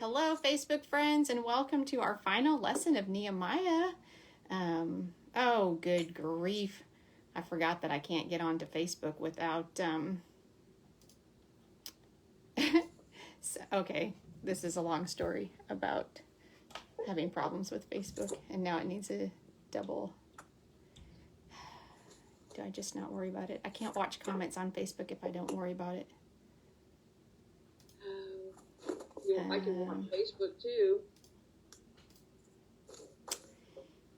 Hello, Facebook friends, and welcome to our final lesson of Nehemiah. Oh, good grief. I forgot that I can't get onto Facebook without, okay, this is a long story about having problems with Facebook, and now it needs a double. Do I just not worry about it? I can't watch comments on Facebook if I don't worry about it. I can watch Facebook too.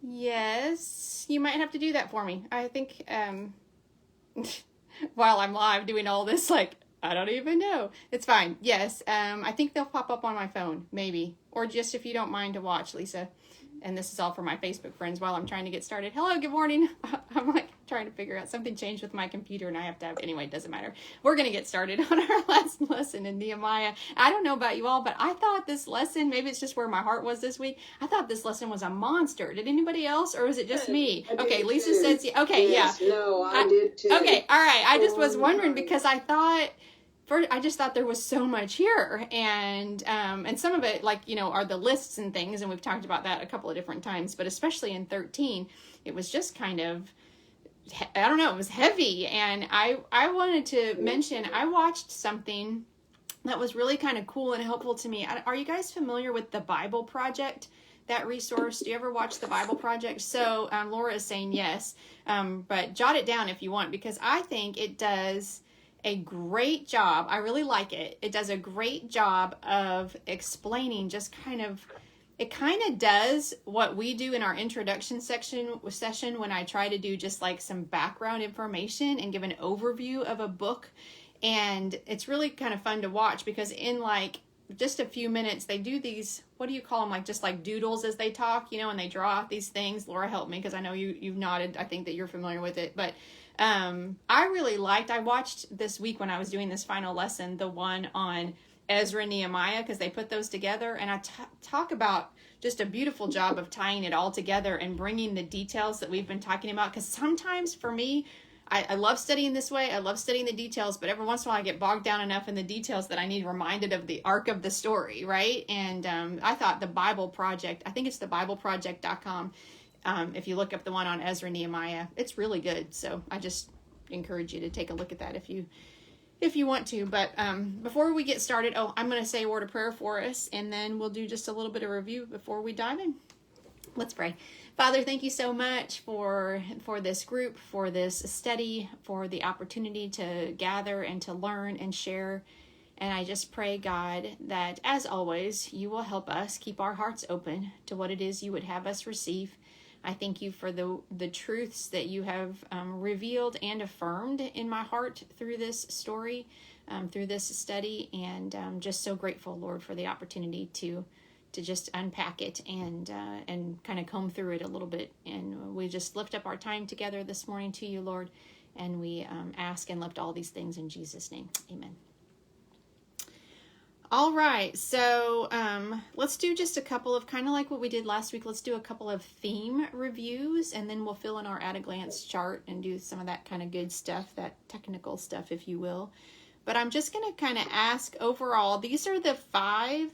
Yes, you might have to do that for me. I think while I'm live doing all this, like, I don't even know. It's fine. Yes, I think they'll pop up on my phone, maybe. Or just if you don't mind to watch, Lisa. And this is all for my Facebook friends while I'm trying to get started. Hello, good morning. I'm like trying to figure out something changed with my computer and I have to have, anyway, it doesn't matter. We're going to get started on our last lesson in Nehemiah. I don't know about you all, but I thought this lesson, maybe it's just where my heart was this week. I thought this lesson was a monster. Did anybody else, or was it just me? Okay, Lisa says, okay, yes, yeah. No, I did too. Okay, all right. I just was wondering because I just thought there was so much here, and some of it, like, are the lists and things, and we've talked about that a couple of different times, but especially in 13, it was just kind of, I don't know, it was heavy, and I wanted to mention, I watched something that was really kind of cool and helpful to me. Are you guys familiar with the Bible Project? That resource? Do you ever watch the Bible Project? So Laura is saying yes, but jot it down if you want, because I think it does a great job. I really like it. It does a great job of explaining just it kind of does what we do in our introduction session when I try to do just like some background information and give an overview of a book. And it's really kind of fun to watch because in like just a few minutes, they do these, what do you call them? Like just like doodles as they talk, and they draw out these things. Laura, help me, because I know you've nodded. I think that you're familiar with it, but I really I watched this week when I was doing this final lesson, the one on Ezra and Nehemiah, because they put those together, and I talk about just a beautiful job of tying it all together and bringing the details that we've been talking about, because sometimes for me, I love studying this way. I love studying the details, but every once in a while I get bogged down enough in the details that I need reminded of the arc of the story, right? And I thought the Bible Project, I think it's thebibleproject.com. If you look up the one on Ezra and Nehemiah, it's really good. So I just encourage you to take a look at that if you want to. But before we get started, I'm going to say a word of prayer for us, and then we'll do just a little bit of review before we dive in. Let's pray. Father, thank you so much for this group, for this study, for the opportunity to gather and to learn and share. And I just pray, God, that as always, you will help us keep our hearts open to what it is you would have us receive. I thank you for the truths that you have revealed and affirmed in my heart through this story, through this study, and just so grateful, Lord, for the opportunity to just unpack it and kind of comb through it a little bit. And we just lift up our time together this morning to you, Lord, and we ask and lift all these things in Jesus' name. Amen. All right, so let's do just a couple of, kind of like what we did last week, let's do a couple of theme reviews, and then we'll fill in our at-a-glance chart and do some of that kind of good stuff, that technical stuff, if you will. But I'm just going to kind of ask overall, these are the 5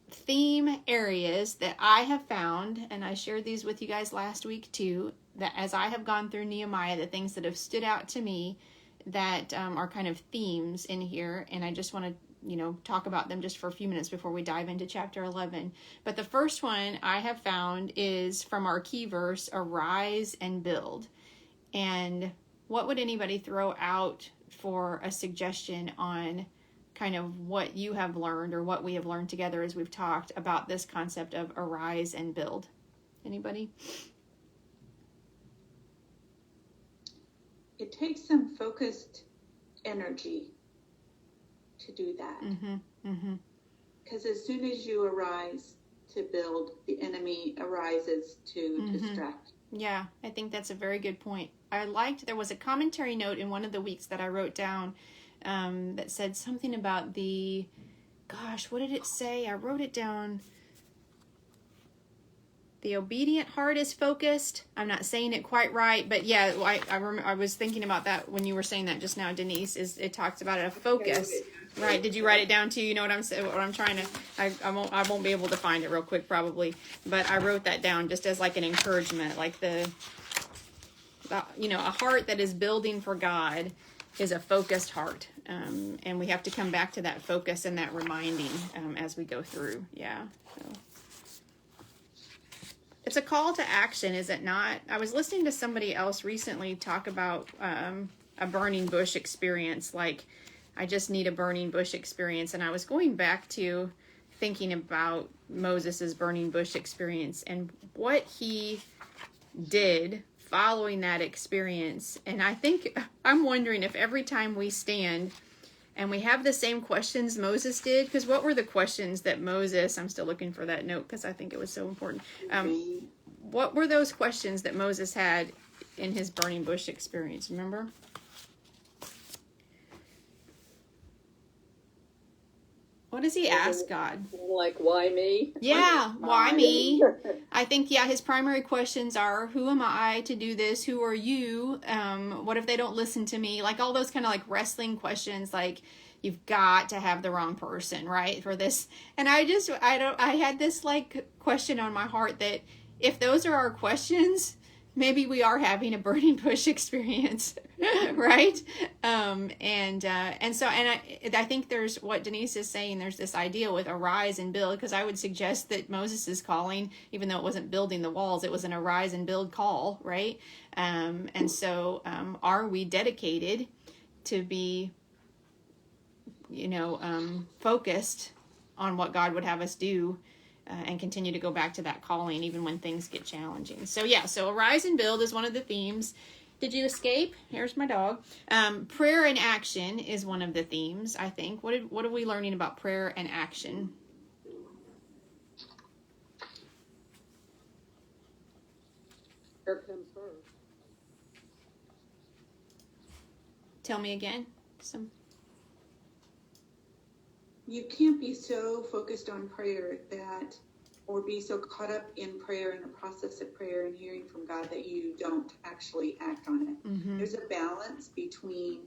theme areas that I have found, and I shared these with you guys last week too, that as I have gone through Nehemiah, the things that have stood out to me that are kind of themes in here, and I just want to talk about them just for a few minutes before we dive into chapter 11. But the first one I have found is from our key verse, arise and build. And what would anybody throw out for a suggestion on kind of what you have learned or what we have learned together as we've talked about this concept of arise and build? Anybody? It takes some focused energy to do that. Because as soon as you arise to build, the enemy arises to distract. Yeah, I think that's a very good point. There was a commentary note in one of the weeks that I wrote down that said something about what did it say? I wrote it down. The obedient heart is focused. I'm not saying it quite right, but yeah, I was thinking about that when you were saying that just now, Denise. It talks about a focus. Right. Did you write it down too? You know what I'm saying? What I'm trying to. I won't be able to find it real quick probably, but I wrote that down just as like an encouragement, like a heart that is building for God is a focused heart, and we have to come back to that focus and that reminding as we go through. Yeah. So. It's a call to action, is it not? I was listening to somebody else recently talk about a burning bush experience, like I just need a burning bush experience. And I was going back to thinking about Moses's burning bush experience and what he did following that experience. And I'm wondering if every time we stand and we have the same questions Moses did, because what were the questions that Moses, I'm still looking for that note because I think it was so important. What were those questions that Moses had in his burning bush experience? Remember? What does he ask God? Like, why me? Yeah, why me? I think, his primary questions are, who am I to do this? Who are you? What if they don't listen to me? Like all those kind of like wrestling questions, like you've got to have the wrong person, right, for this. And I had this like question on my heart that if those are our questions, maybe we are having a burning bush experience, right? I think there's what Denise is saying. There's this idea with arise and build, because I would suggest that Moses' calling, even though it wasn't building the walls, it was an arise and build call, right? Are we dedicated to be, focused on what God would have us do? And continue to go back to that calling even when things get challenging. So arise and build is one of the themes. Did you escape? Here's my dog. Prayer and action is one of the themes, I think. What are we learning about prayer and action? Prayer comes first. Tell me again. You can't be so focused on prayer or be so caught up in prayer and the process of prayer and hearing from God that you don't actually act on it. Mm-hmm. There's a balance between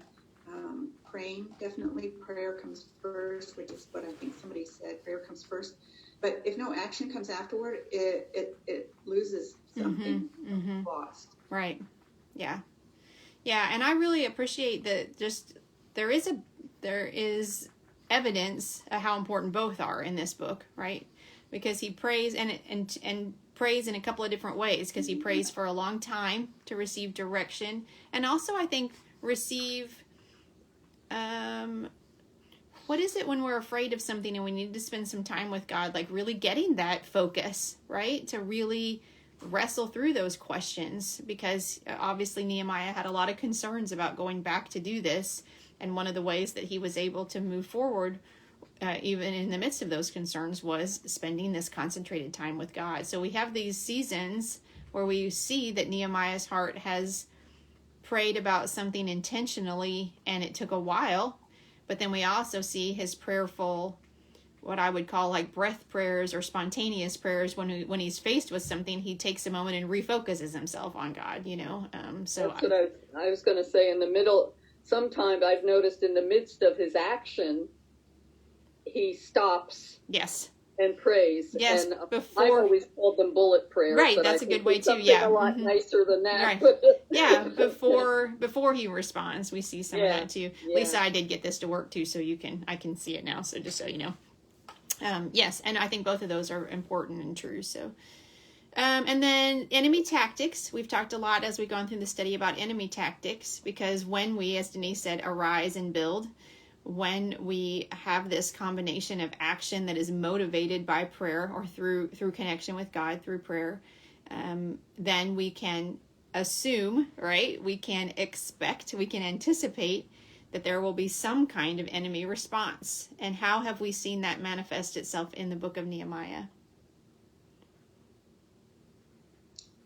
praying. Definitely prayer comes first, which is what I think somebody said. Prayer comes first. But if no action comes afterward, it loses something lost. Right. Yeah. Yeah. And I really appreciate that there is evidence of how important both are in this book, right? Because he prays and prays in a couple of different ways, because he prays for a long time to receive direction, and also I think receive what is it when we're afraid of something and we need to spend some time with God, like really getting that focus, right? To really wrestle through those questions, because obviously Nehemiah had a lot of concerns about going back to do this. And one of the ways that he was able to move forward, even in the midst of those concerns, was spending this concentrated time with God. So we have these seasons where we see that Nehemiah's heart has prayed about something intentionally, and it took a while. But then we also see his prayerful, what I would call like breath prayers or spontaneous prayers. When he's faced with something, he takes a moment and refocuses himself on God, So that's what I was going to say. In the middle, sometimes I've noticed in the midst of his action, he stops. Yes. And prays. Yes. And I've always called them bullet prayers. Right. That's a good way too. Yeah. A lot nicer than that. Right. Yeah. Before he responds, we see some of that too. Yeah. Lisa, I did get this to work too, so I can see it now. So just so you know. Yes. And I think both of those are important and true. So. And then enemy tactics. We've talked a lot as we've gone through the study about enemy tactics, because when we, as Denise said, arise and build, when we have this combination of action that is motivated by prayer or through connection with God through prayer, then we can assume, right? We can expect, we can anticipate that there will be some kind of enemy response. And how have we seen that manifest itself in the book of Nehemiah?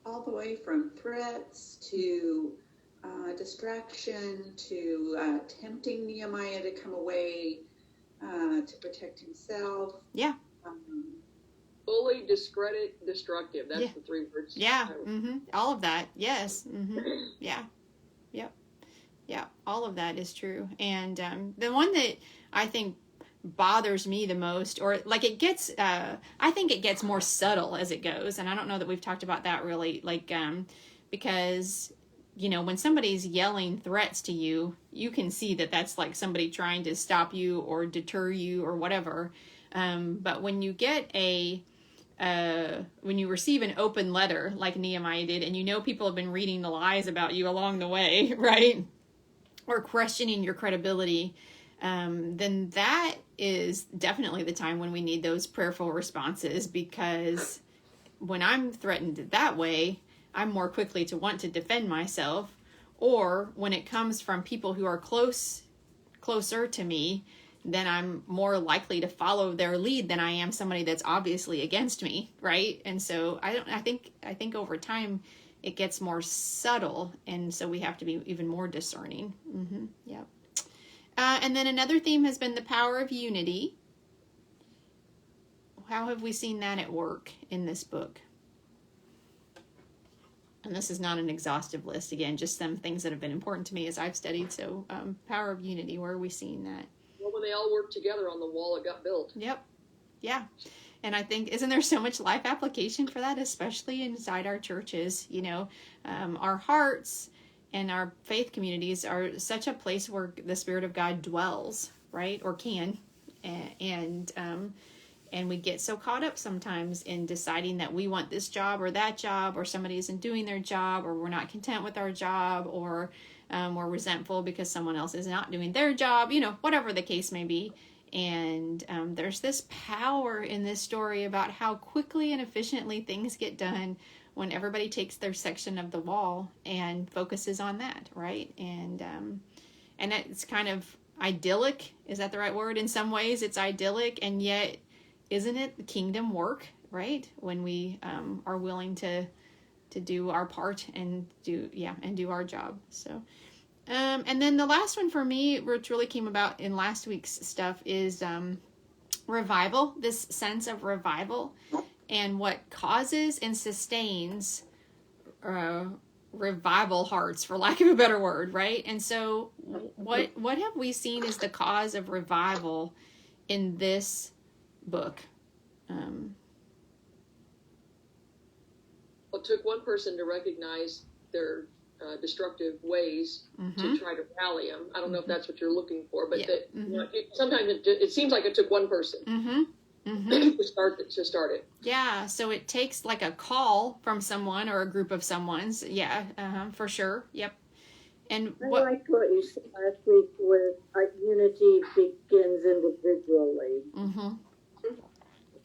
All the way from threats to distraction to tempting Nehemiah to come away to protect himself. Yeah. Bully, discredit, destructive. That's the three words. Yeah. Mm-hmm. All of that. Yes. Mm-hmm. Yeah. Yep. Yeah. All of that is true. And the one that I think bothers me the most, or like it gets, I think it gets more subtle as it goes. And I don't know that we've talked about that really, like, because, you know, when somebody's yelling threats to you, you can see that that's like somebody trying to stop you or deter you or whatever. But when you get when you receive an open letter like Nehemiah did, and you know people have been reading the lies about you along the way, right? Or questioning your credibility, then that is definitely the time when we need those prayerful responses, because when I'm threatened that way, I'm more quickly to want to defend myself. Or when it comes from people who are closer to me, then I'm more likely to follow their lead than I am somebody that's obviously against me, right? And so I think over time it gets more subtle, and so we have to be even more discerning. Yep. And then another theme has been the power of unity. How have we seen that at work in this book? And this is not an exhaustive list. Again, just some things that have been important to me as I've studied. So power of unity, where are we seeing that? Well, when they all worked together on the wall, it got built. Yep. Yeah. And I think, isn't there so much life application for that, especially inside our churches? You know, our hearts and our faith communities are such a place where the Spirit of God dwells, right? Or can. And we get so caught up sometimes in deciding that we want this job, or somebody isn't doing their job, or we're not content with our job, or we're resentful because someone else is not doing their job, you know, whatever the case may be. And there's this power in this story about how quickly and efficiently things get done when everybody takes their section of the wall and focuses on that, right? And it's kind of idyllic. Is that the right word? In some ways, it's idyllic, and yet, isn't it the kingdom work, right? When we are willing to do our part and do our job. So. And then the last one for me, which really came about in last week's stuff, is revival, this sense of revival, and what causes and sustains revival hearts, for lack of a better word, right? And so what have we seen is the cause of revival in this book? Well, it took one person to recognize their destructive ways to try to rally them. I don't know if that's what you're looking for, but you know, sometimes it seems like it took one person to start it. Yeah, so it takes like a call from someone or a group of someone's. Yeah, for sure. Yep. And I liked what you said last week with unity begins individually.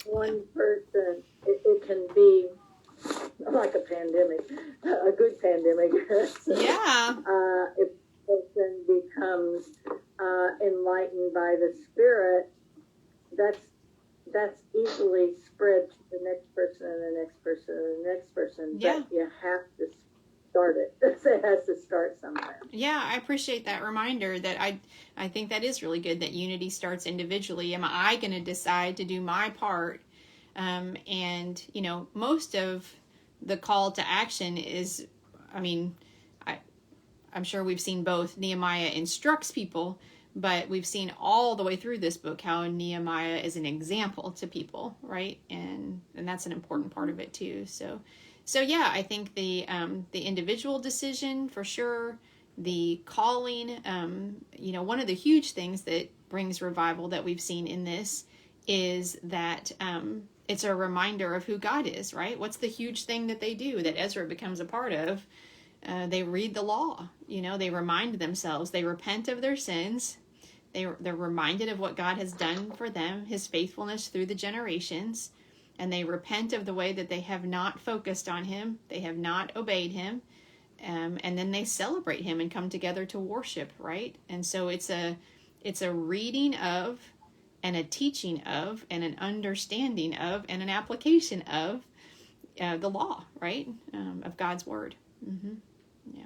One person, it can be like a pandemic, a good pandemic. Yeah. If a person becomes enlightened by the Spirit, that's easily spread to the next person and the next person and the next person. Yeah. But you have to start it. It has to start somewhere. Yeah, I appreciate that reminder. That I think that is really good, that unity starts individually. Am I going to decide to do my part? And, you know, most of the call to action is, I mean, I'm sure we've seen both. Nehemiah instructs people, but we've seen all the way through this book how Nehemiah is an example to people, right? And that's an important part of it too. So yeah, I think the individual decision for sure, the calling, you know, one of the huge things that brings revival that we've seen in this is that it's a reminder of who God is, right? What's the huge thing that they do that Ezra becomes a part of? They read the law, you know, they remind themselves, they repent of their sins. They're reminded of what God has done for them, his faithfulness through the generations, and they repent of the way that they have not focused on him, they have not obeyed him, and then they celebrate him and come together to worship, right? And so it's a reading of, and a teaching of, and an understanding of, and an application of the law, right? Of God's word. Yeah.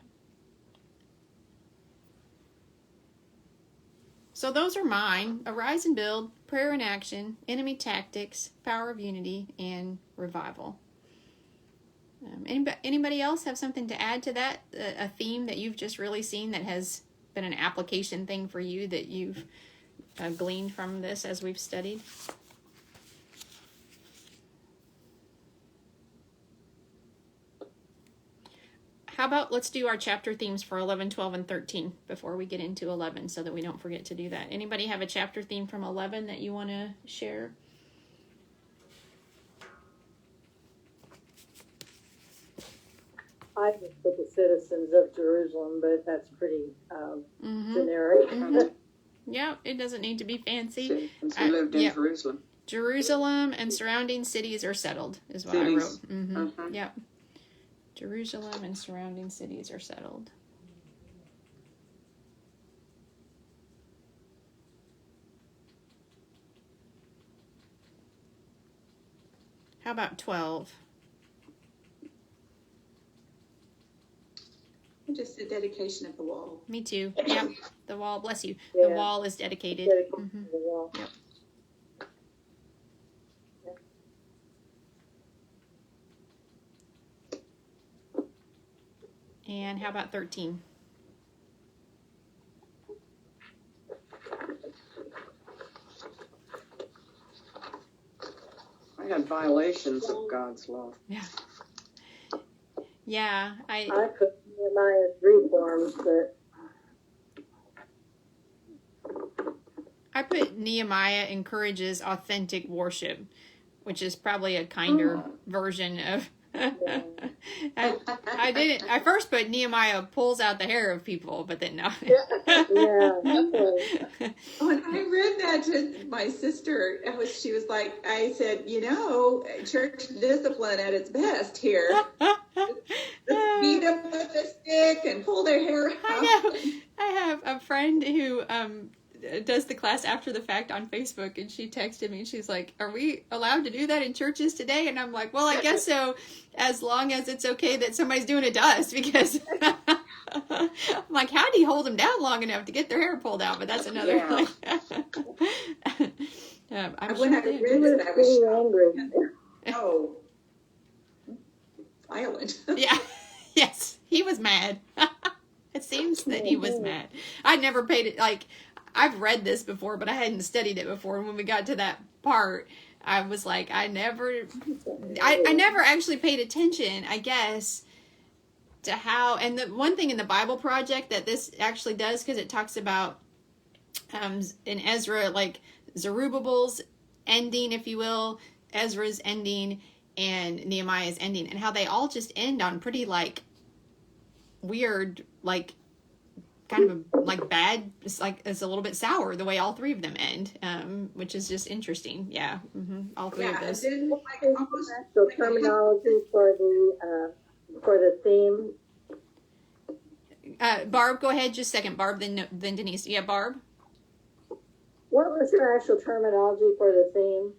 So those are mine: arise and build, prayer and action, enemy tactics, power of unity, and revival. Anybody else have something to add to that? A theme that you've just really seen that has been an application thing for you that you've gleaned from this as we've studied? How about let's do our chapter themes for 11, 12, and 13 before we get into 11 so that we don't forget to do that. Anybody have a chapter theme from 11 that you want to share? I just put the citizens of Jerusalem, but that's pretty generic. Yeah, it doesn't need to be fancy. Citizens who lived in Jerusalem. Jerusalem and surrounding cities are settled, is what I wrote. Yep. Jerusalem and surrounding cities are settled. How about 12? Just the dedication of the wall. Me too. Yep. The wall, bless you. Yeah. The wall is dedicated. Dedicated to the wall. Yep. And how about 13? I had violations of God's law. Yeah. Yeah, I put Nehemiah's reforms, but I put Nehemiah encourages authentic worship, which is probably a kinder version of. I didn't. I first put Nehemiah pulls out the hair of people, but then no. When I read that to my sister, she was like, I said, church discipline at its best here. Beat them with a stick and pull their hair out. I have a friend who does the class after the fact on Facebook, and she texted me and she's like, are we allowed to do that in churches today? And I'm like, well, I guess so, as long as it's okay that somebody's doing it to us, because I'm like, how do you hold them down long enough to get their hair pulled out? But that's another thing. When I read it, I was angry. Oh, violent. Yeah. Yes, he was mad. It seems that he was mad. I'd never paid it, I've read this before, but I hadn't studied it before. And when we got to that part, I was like, I never actually paid attention, I guess, to how, and the one thing in the Bible Project that this actually does, because it talks about in Ezra, like Zerubbabel's ending, if you will, Ezra's ending, and Nehemiah's ending, and how they all just end on pretty weird, kind of bad. It's it's a little bit sour the way all three of them end, which is just interesting. Yeah, all three of those. So terminology for the theme. Barb, go ahead. Just a second, Barb. Then Denise. Yeah, Barb. What was your actual terminology for the theme?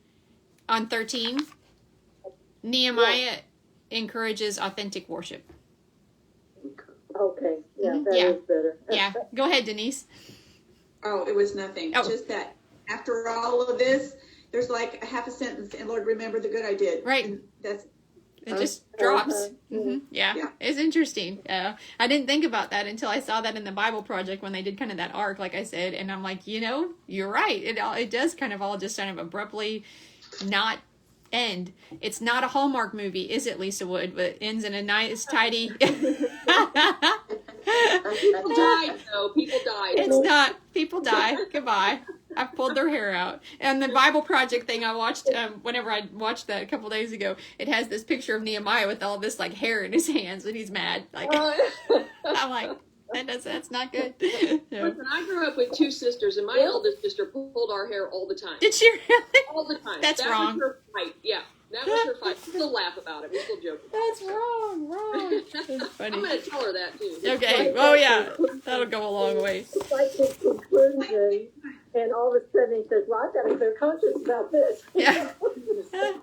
On 13, Nehemiah encourages authentic worship. Okay, that is better. Yeah, go ahead, Denise. Oh, it was nothing. Oh. Just that after all of this, there's a half a sentence, and Lord, remember the good I did. Right. And that's it just drops. Yeah, it's interesting. I didn't think about that until I saw that in the Bible Project when they did kind of that arc, like I said, and I'm like, you're right. It does kind of all just kind of abruptly not end. It's not a Hallmark movie, is it, Lisa Wood? But it ends in a nice, tidy. People died, though. People died. It's not. People die. Goodbye. I've pulled their hair out. And the Bible Project thing I watched, whenever I watched that a couple days ago, it has this picture of Nehemiah with all this hair in his hands, and he's mad. I'm like, that's not good. No. Listen, I grew up with two sisters, and my eldest sister pulled our hair all the time. Did she really? All the time. That's wrong. That was her fight. Yeah, that was her fight. We still laugh about it. We still joke about That's wrong. That's funny. I'm going to tell her that, too. Okay. Oh, yeah. That'll go a long way. It's like his conclusion, and all of a sudden he says, well, I've got a clear conscience about this. Yeah. It's like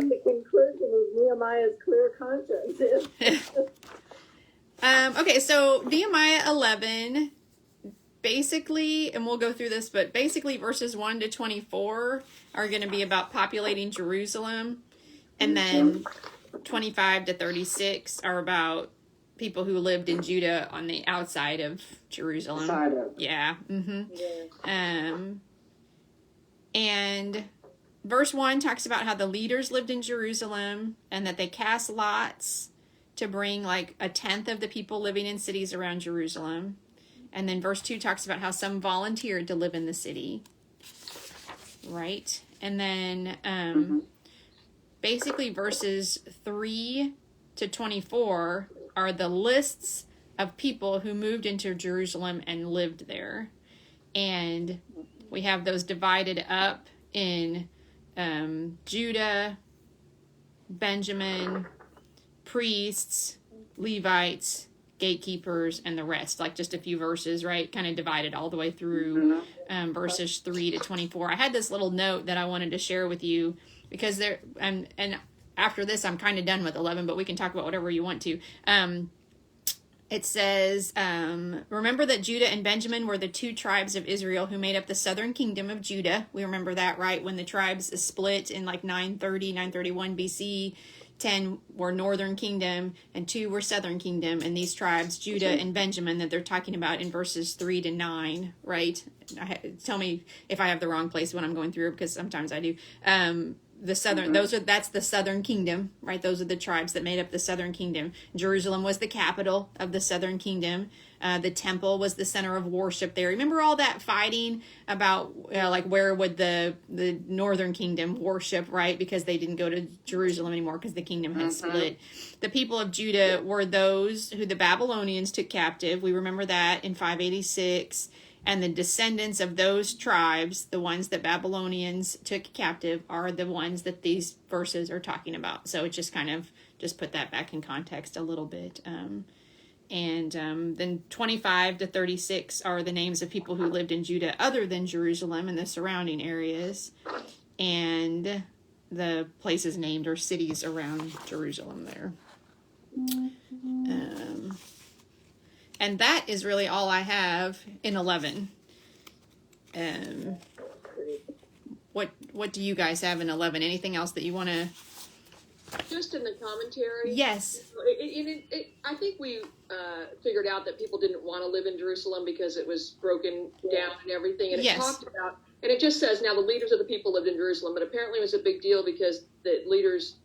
the conclusion is Nehemiah's clear conscience. Okay, so Nehemiah 11, basically, and we'll go through this, but basically verses 1 to 24 are going to be about populating Jerusalem, and then 25 to 36 are about people who lived in Judah on the outside of Jerusalem. Side of. Yeah. Yeah. And verse 1 talks about how the leaders lived in Jerusalem and that they cast lots to bring like a tenth of the people living in cities around Jerusalem. And then verse 2 talks about how some volunteered to live in the city. Right? And then basically verses 3 to 24 are the lists of people who moved into Jerusalem and lived there. And we have those divided up in Judah, Benjamin, priests, Levites, gatekeepers, and the rest. Like just a few verses, right? Kind of divided all the way through verses 3 to 24. I had this little note that I wanted to share with you because there, and after this, I'm kind of done with 11, but we can talk about whatever you want to. It says, remember that Judah and Benjamin were the two tribes of Israel who made up the southern kingdom of Judah. We remember that, right? When the tribes split in like 931 BC, 10 were northern kingdom and 2 were southern kingdom. And these tribes, Judah and Benjamin, that they're talking about in verses 3 to 9, right? Tell me if I have the wrong place when I'm going through, because sometimes I do. The southern, that's the southern kingdom, right? Those are the tribes that made up the southern kingdom. Jerusalem was the capital of the southern kingdom. The temple was the center of worship there. Remember all that fighting about like where would the northern kingdom worship, right? Because they didn't go to Jerusalem anymore because the kingdom had split. The people of Judah were those who the Babylonians took captive. We remember that in 586. And the descendants of those tribes, the ones that Babylonians took captive, are the ones that these verses are talking about. So it just kind of just put that back in context a little bit. Then 25 to 36 are the names of people who lived in Judah other than Jerusalem and the surrounding areas. And the places named are cities around Jerusalem there. And that is really all I have in 11. What do you guys have in 11? Anything else that you want to? Just in the commentary. Yes. I think we figured out that people didn't want to live in Jerusalem because it was broken down and everything. And it talked about, and it just says now the leaders of the people lived in Jerusalem, but apparently it was a big deal because the leaders,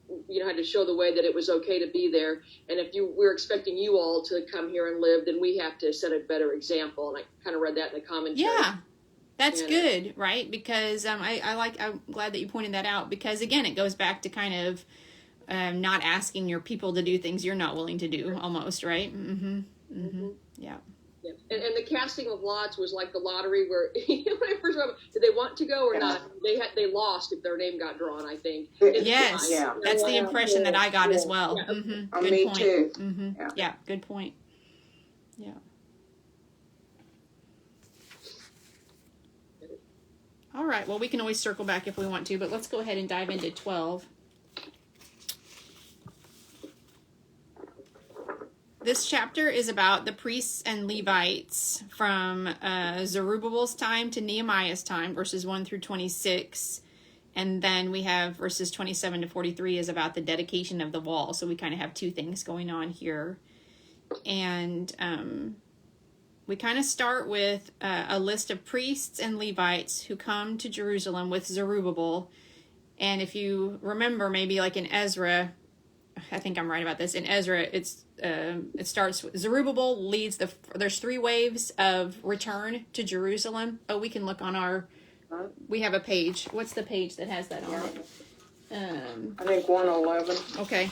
had to show the way that it was okay to be there. And if we're expecting you all to come here and live, then we have to set a better example. And I kind of read that in the commentary. Yeah, that's good, right? Because I'm glad that you pointed that out, because again, it goes back to kind of not asking your people to do things you're not willing to do, almost, right? Yeah. And the casting of lots was like the lottery where when I first read, did they want to go or not? They lost if their name got drawn, I think. Yes, that's the impression that I got as well. Yeah. Good Me point. too. Yeah, good point. Yeah. All right, well, we can always circle back if we want to, but let's go ahead and dive into 12. This chapter is about the priests and Levites from Zerubbabel's time to Nehemiah's time, verses 1 through 26. And then we have verses 27 to 43 is about the dedication of the wall. So we kind of have two things going on here. And we kind of start with a list of priests and Levites who come to Jerusalem with Zerubbabel. And if you remember, maybe like in Ezra, I think I'm right about this. In Ezra, it starts, Zerubbabel leads there's 3 waves of return to Jerusalem. Oh, we can look on we have a page. What's the page that has that on it? I think 111. Okay.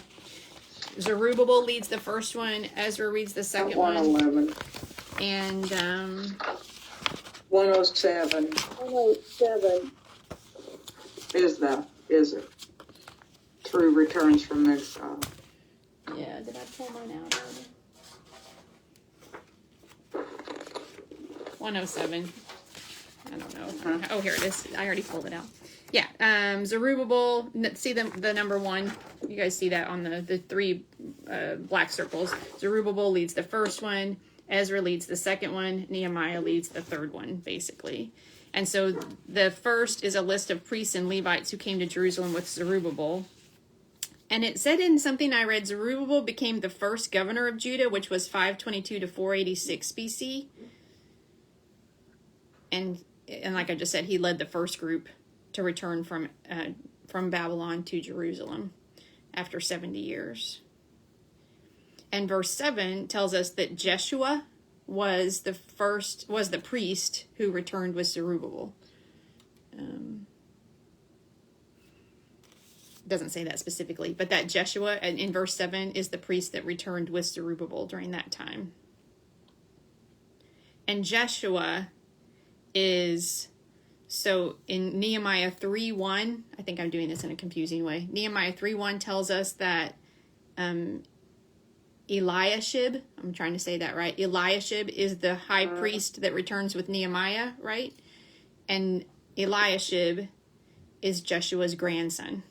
Zerubbabel leads the first one. Ezra reads the second 111. And 107 107. is it? Through returns from exile. yeah, did I pull mine out already? 107. I don't know. Oh, here it is. I already pulled it out. Yeah. Zerubbabel. See the number 1. You guys see that on the 3 black circles. Zerubbabel leads the first one. Ezra leads the second one. Nehemiah leads the third one, basically. And so the first is a list of priests and Levites who came to Jerusalem with Zerubbabel. And it said in something I read, Zerubbabel became the first governor of Judah, which was 522 to 486 BC. And like I just said, he led the first group to return from Babylon to Jerusalem after 70 years. And verse 7 tells us that Jeshua was the priest who returned with Zerubbabel. Doesn't say that specifically, but that Jeshua in verse 7 is the priest that returned with Zerubbabel during that time. And Jeshua is, so in Nehemiah 3:1, I think I'm doing this in a confusing way. Nehemiah 3:1 tells us that Eliashib, I'm trying to say that right, Eliashib is the high priest that returns with Nehemiah, right? And Eliashib is Jeshua's grandson.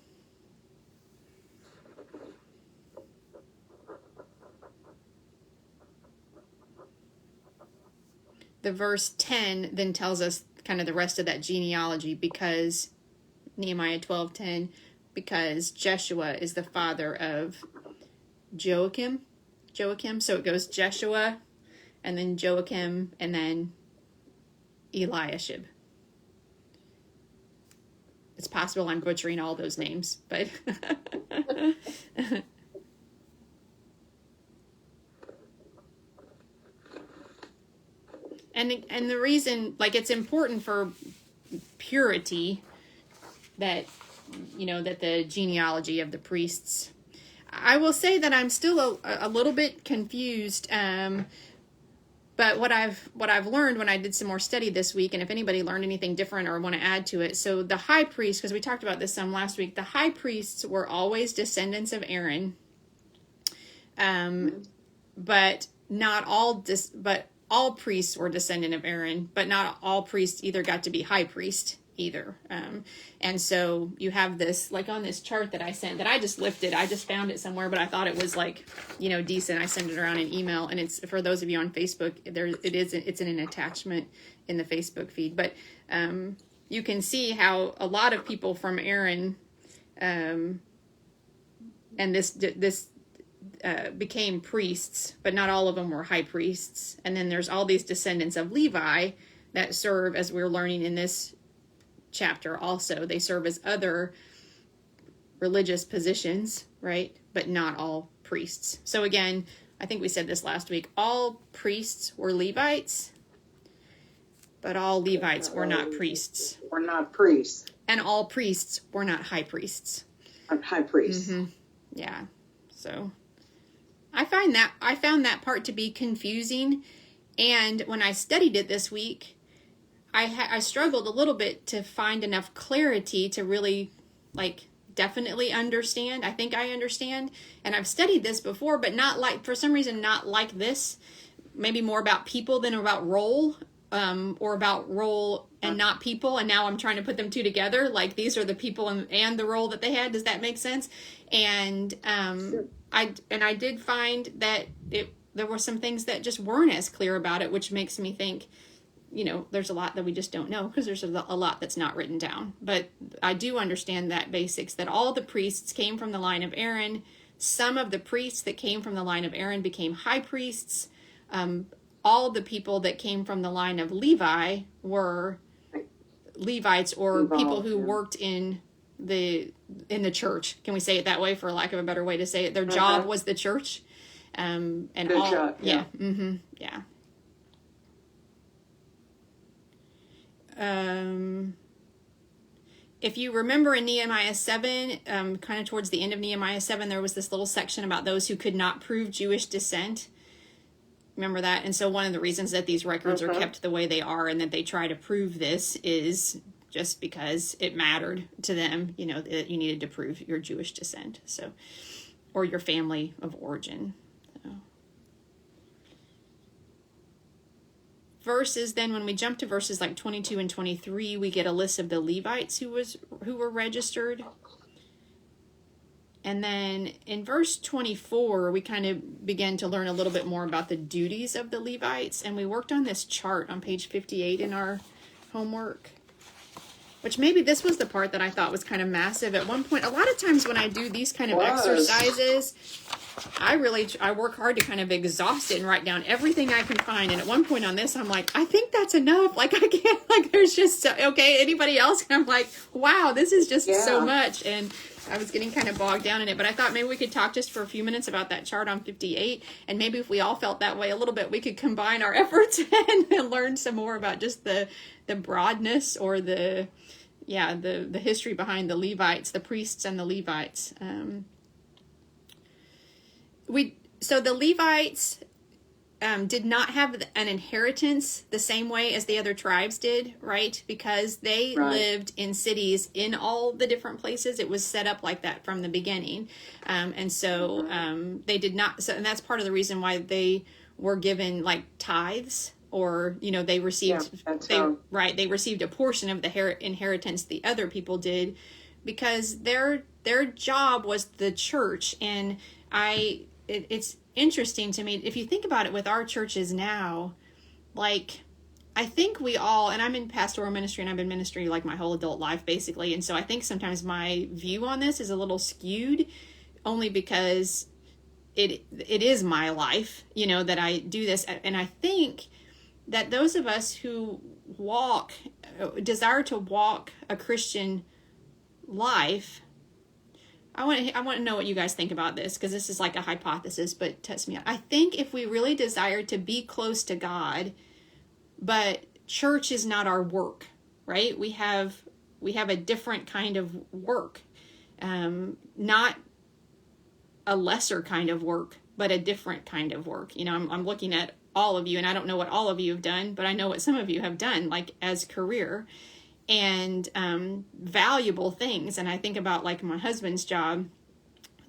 The verse 10 then tells us kind of the rest of that genealogy, because Nehemiah 12:10, because Jeshua is the father of Joachim. So it goes Jeshua, and then Joachim, and then Eliashib. It's possible I'm butchering all those names, but and the reason, like, it's important for purity that, you know, that the genealogy of the priests. I will say that I'm still a little bit confused, but what I've learned when I did some more study this week, and if anybody learned anything different or want to add to it, so the high priest, because we talked about this some last week, the high priests were always descendants of Aaron, but not all but all priests were descendant of Aaron, but not all priests either got to be high priest either. And so you have this, like on this chart that I sent, that I just lifted, I just found it somewhere, but I thought it was like, you know, decent. I sent it around in email, and it's, for those of you on Facebook, it's in an attachment in the Facebook feed. But you can see how a lot of people from Aaron, and this became priests, but not all of them were high priests. And then there's all these descendants of Levi that serve, as we're learning in this chapter also, they serve as other religious positions, right? But not all priests. So again, I think we said this last week, all priests were Levites, but all Levites were not priests. We're not priests. And all priests were not high priests. High priests. Mm-hmm. Yeah. So I found that part to be confusing, and when I studied it this week, I struggled a little bit to find enough clarity to really, like, definitely understand. I think I understand, and I've studied this before, but not like, for some reason, not like this. Maybe more about people than about role, or about role and not people. And now I'm trying to put them two together. Like, these are the people and the role that they had. Does that make sense? And Sure. I did find that there were some things that just weren't as clear about it, which makes me think, you know, there's a lot that we just don't know, because there's a lot that's not written down. But I do understand that basics, that all the priests came from the line of Aaron. Some of the priests that came from the line of Aaron became high priests. All the people that came from the line of Levi were Levites, or people who worked in the church. Can we say it that way, for lack of a better way to say it? Their job was the church. And Good all, job, yeah. Mm-hmm, yeah. If you remember in Nehemiah 7, kind of towards the end of Nehemiah 7, there was this little section about those who could not prove Jewish descent. Remember that? And so one of the reasons that these records are kept the way they are, and that they try to prove this, is just because it mattered to them, you know, that you needed to prove your Jewish descent, so, or your family of origin. Verses, then when we jump to verses like 22 and 23, we get a list of the Levites who were registered. And then in verse 24, we kind of began to learn a little bit more about the duties of the Levites. And we worked on this chart on page 58 in our homework. which maybe this was the part that I thought was kind of massive at one point. A lot of times when I do these kind of exercises, I work hard to kind of exhaust it and write down everything I can find. And at one point on this, I'm like, I think that's enough. Like, I can't, like, there's just, okay, anybody else? And I'm like, wow, this is just so much. And I was getting kind of bogged down in it, but I thought maybe we could talk just for a few minutes about that chart on 58. And maybe if we all felt that way a little bit, we could combine our efforts and learn some more about just the broadness or the history behind the Levites, the priests and the Levites. So the Levites did not have an inheritance the same way as the other tribes did, right? Because they lived in cities in all the different places. It was set up like that from the beginning. And so they did not, and that's part of the reason why they were given like tithes, or, they received, they received a portion of the inheritance the other people did, because their job was the church. And it's interesting to me, if you think about it with our churches now, like, I think we all, and I'm in pastoral ministry and I've been ministry like my whole adult life basically, and so I think sometimes my view on this is a little skewed, only because it is my life, that I do this. And I think that those of us who desire to walk a Christian life, I want to know what you guys think about this, because this is like a hypothesis, but test me out. I think if we really desire to be close to God, but church is not our work, right? We have a different kind of work, not a lesser kind of work, but a different kind of work. I'm looking at all of you, and I don't know what all of you have done, but I know what some of you have done, like as career, and valuable things. And I think about like my husband's job,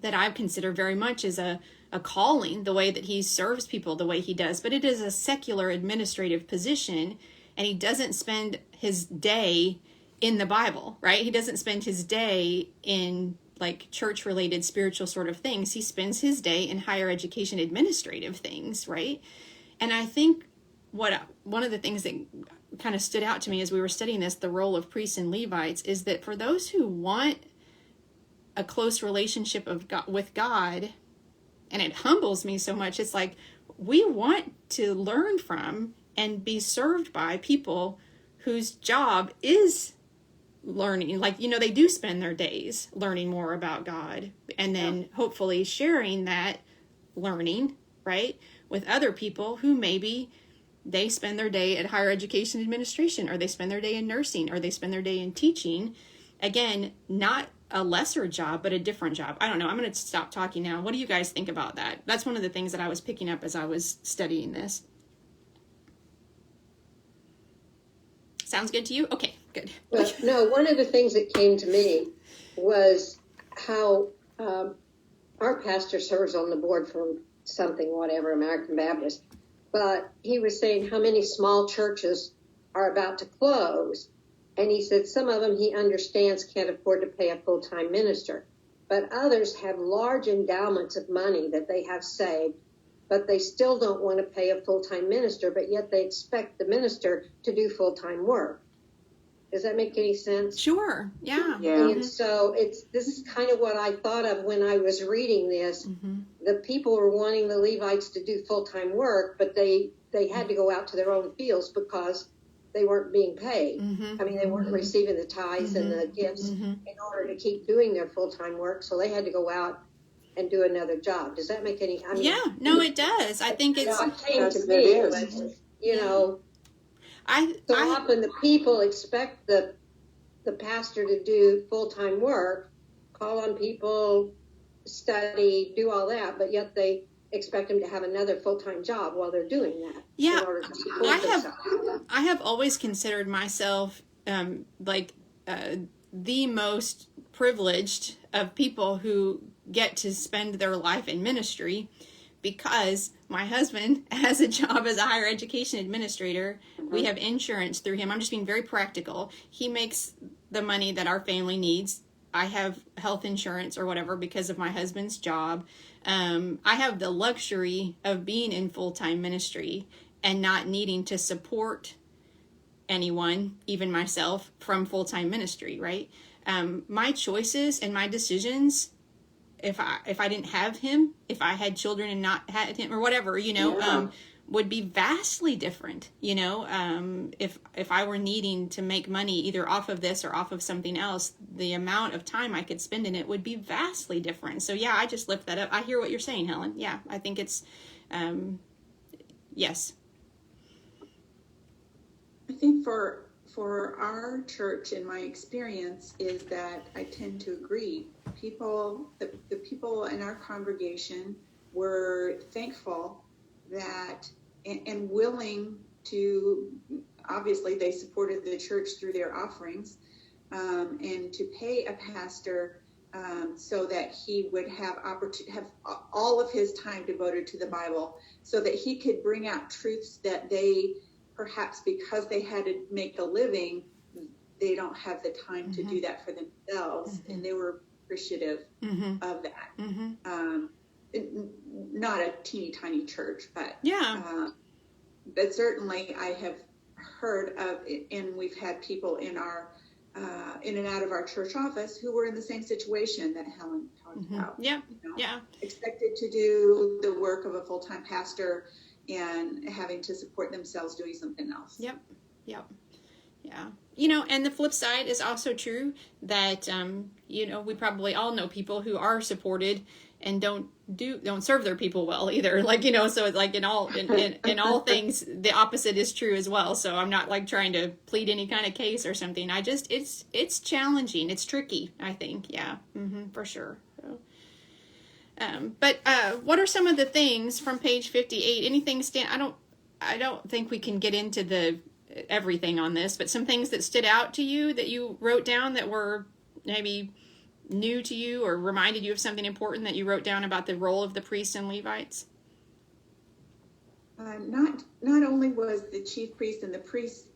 that I consider very much as a calling, the way that he serves people the way he does, but it is a secular administrative position, and he doesn't spend his day in the Bible, right? He doesn't spend his day in like church related spiritual sort of things. He spends his day in higher education administrative things, right? And I think one of the things that kind of stood out to me as we were studying this, the role of priests and Levites, is that for those who want a close relationship with God, and it humbles me so much, it's like we want to learn from and be served by people whose job is learning. Like, they do spend their days learning more about God, and then hopefully sharing that learning, right, with other people who maybe they spend their day at higher education administration, or they spend their day in nursing, or they spend their day in teaching. Again, not a lesser job, but a different job. I don't know. I'm going to stop talking now. What do you guys think about that? That's one of the things that I was picking up as I was studying this. Sounds good to you? Okay, good. Well, no, one of the things that came to me was how our pastor serves on the board for something, whatever, American Baptist. But he was saying how many small churches are about to close. And he said some of them, he understands, can't afford to pay a full-time minister. But others have large endowments of money that they have saved, but they still don't want to pay a full-time minister, but yet they expect the minister to do full-time work. Does that make any sense? Sure. Yeah. And so this is kind of what I thought of when I was reading this. Mm-hmm. The people were wanting the Levites to do full-time work, but they had to go out to their own fields because they weren't being paid. Mm-hmm. I mean, they weren't receiving the tithes and the gifts in order to keep doing their full-time work. So they had to go out and do another job. Does that make any? I mean, yeah. No, it does. I think it's. Often the people expect the pastor to do full-time work, call on people, study, do all that, but yet they expect them to have another full-time job while they're doing that. Yeah, I have always considered myself the most privileged of people who get to spend their life in ministry, because my husband has a job as a higher education administrator. We have insurance through him. I'm just being very practical. He makes the money that our family needs. I have health insurance or whatever because of my husband's job. I have the luxury of being in full-time ministry and not needing to support anyone, even myself, from full-time ministry, right? My choices and my decisions, if I didn't have him, if I had children and not had him, or whatever, would be vastly different, if I were needing to make money either off of this or off of something else, the amount of time I could spend in it would be vastly different. So yeah, I just lift that up. I hear what you're saying, Helen. Yeah, I think it's, yes. I think for our church, in my experience, is that I tend to agree. The people in our congregation were thankful that and willing to, obviously they supported the church through their offerings, and to pay a pastor so that he would have all of his time devoted to the Bible, so that he could bring out truths that they, perhaps because they had to make a living, they don't have the time to do that for themselves, and they were appreciative of that. Not a teeny tiny church, but but certainly I have heard of, and we've had people in our in and out of our church office who were in the same situation that Helen talked about. Expected to do the work of a full-time pastor and having to support themselves doing something else. Yeah. And the flip side is also true that, we probably all know people who are supported and don't serve their people well either. So it's like in all things, the opposite is true as well. So I'm not like trying to plead any kind of case or something. It's challenging. It's tricky, I think. Yeah, for sure. So, but what are some of the things from page 58? Anything I don't think we can get into everything on this, but some things that stood out to you that you wrote down that were maybe new to you or reminded you of something important that you wrote down about the role of the priests and Levites? Not only was the chief priest and the priests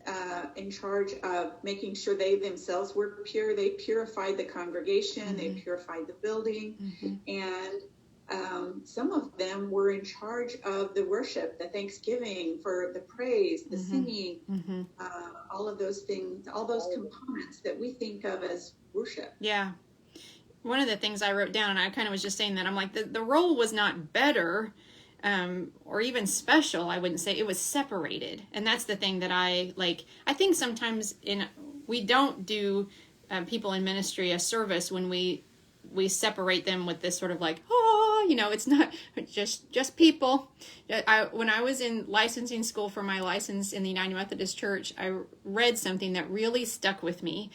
in charge of making sure they themselves were pure, they purified the congregation, they purified the building, and some of them were in charge of the worship, the thanksgiving, for the praise, the singing, all of those things, all those components that we think of as worship. Yeah. One of the things I wrote down, and I kind of was just saying that, I'm like, the role was not better or even special, I wouldn't say. It was separated. And that's the thing that I like. I think sometimes we don't do people in ministry a service when we separate them with this sort of like, it's not just people. When I was in licensing school for my license in the United Methodist Church, I read something that really stuck with me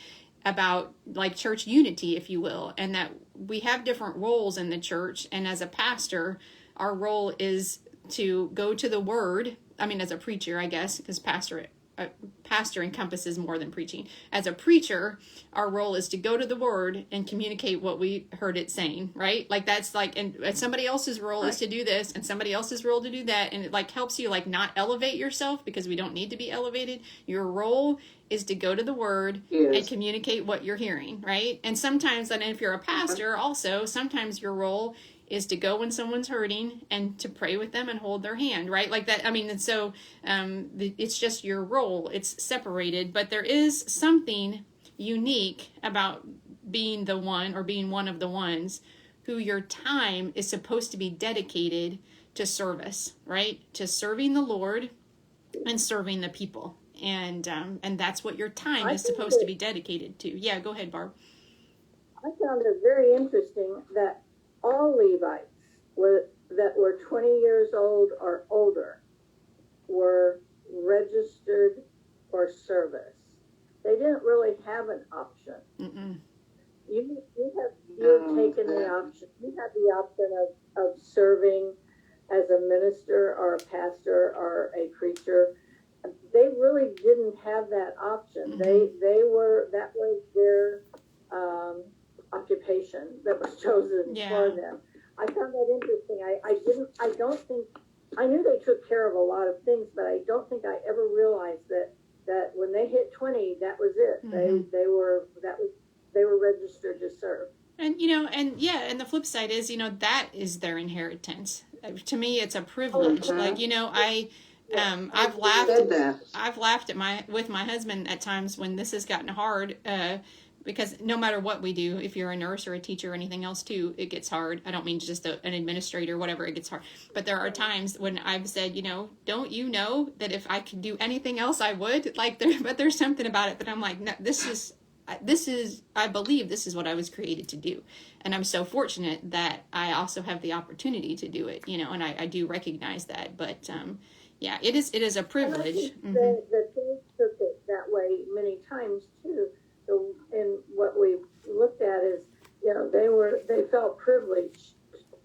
about like church unity, if you will, and that we have different roles in the church. And as a pastor, our role is to go to the Word. I mean, as a preacher, I guess, because pastor encompasses more than preaching. As a preacher, our role is to go to the Word and communicate what we heard it saying, right? Like that's like, and somebody else's role is to do this, and somebody else's role to do that, and it like helps you like not elevate yourself, because we don't need to be elevated. Your role is to go to the Word and communicate what you're hearing, right? And sometimes, and if you're a pastor also, sometimes your role is to go when someone's hurting and to pray with them and hold their hand, right? Like that. I mean, and so it's just your role. It's separated, but there is something unique about being the one, or being one of the ones who your time is supposed to be dedicated to service, right? To serving the Lord and serving the people. And that's what your time is supposed to be dedicated to. Yeah, go ahead, Barb. I found it very interesting that all Levites that were 20 years old or older were registered for service. They didn't really have an option. You have taken the option. You have the option of serving as a minister or a pastor or a preacher. They really didn't have that option. They were, that was their occupation that was chosen for them. I found that interesting. I knew they took care of a lot of things, but I don't think I ever realized that when they hit 20, that was it. They were registered to serve. And and the flip side is, that is their inheritance. To me, it's a privilege. I've laughed with my husband at times when this has gotten hard, because no matter what we do, if you're a nurse or a teacher or anything else too, it gets hard. I don't mean just an administrator, whatever, it gets hard. But there are times when I've said, don't you know that if I could do anything else, I would? But there's something about it that I'm like, no, this is, I believe this is what I was created to do. And I'm so fortunate that I also have the opportunity to do it, and I do recognize that. But, yeah, it is a privilege. The team took it that way many times too. So, and what we've looked at is, they felt privileged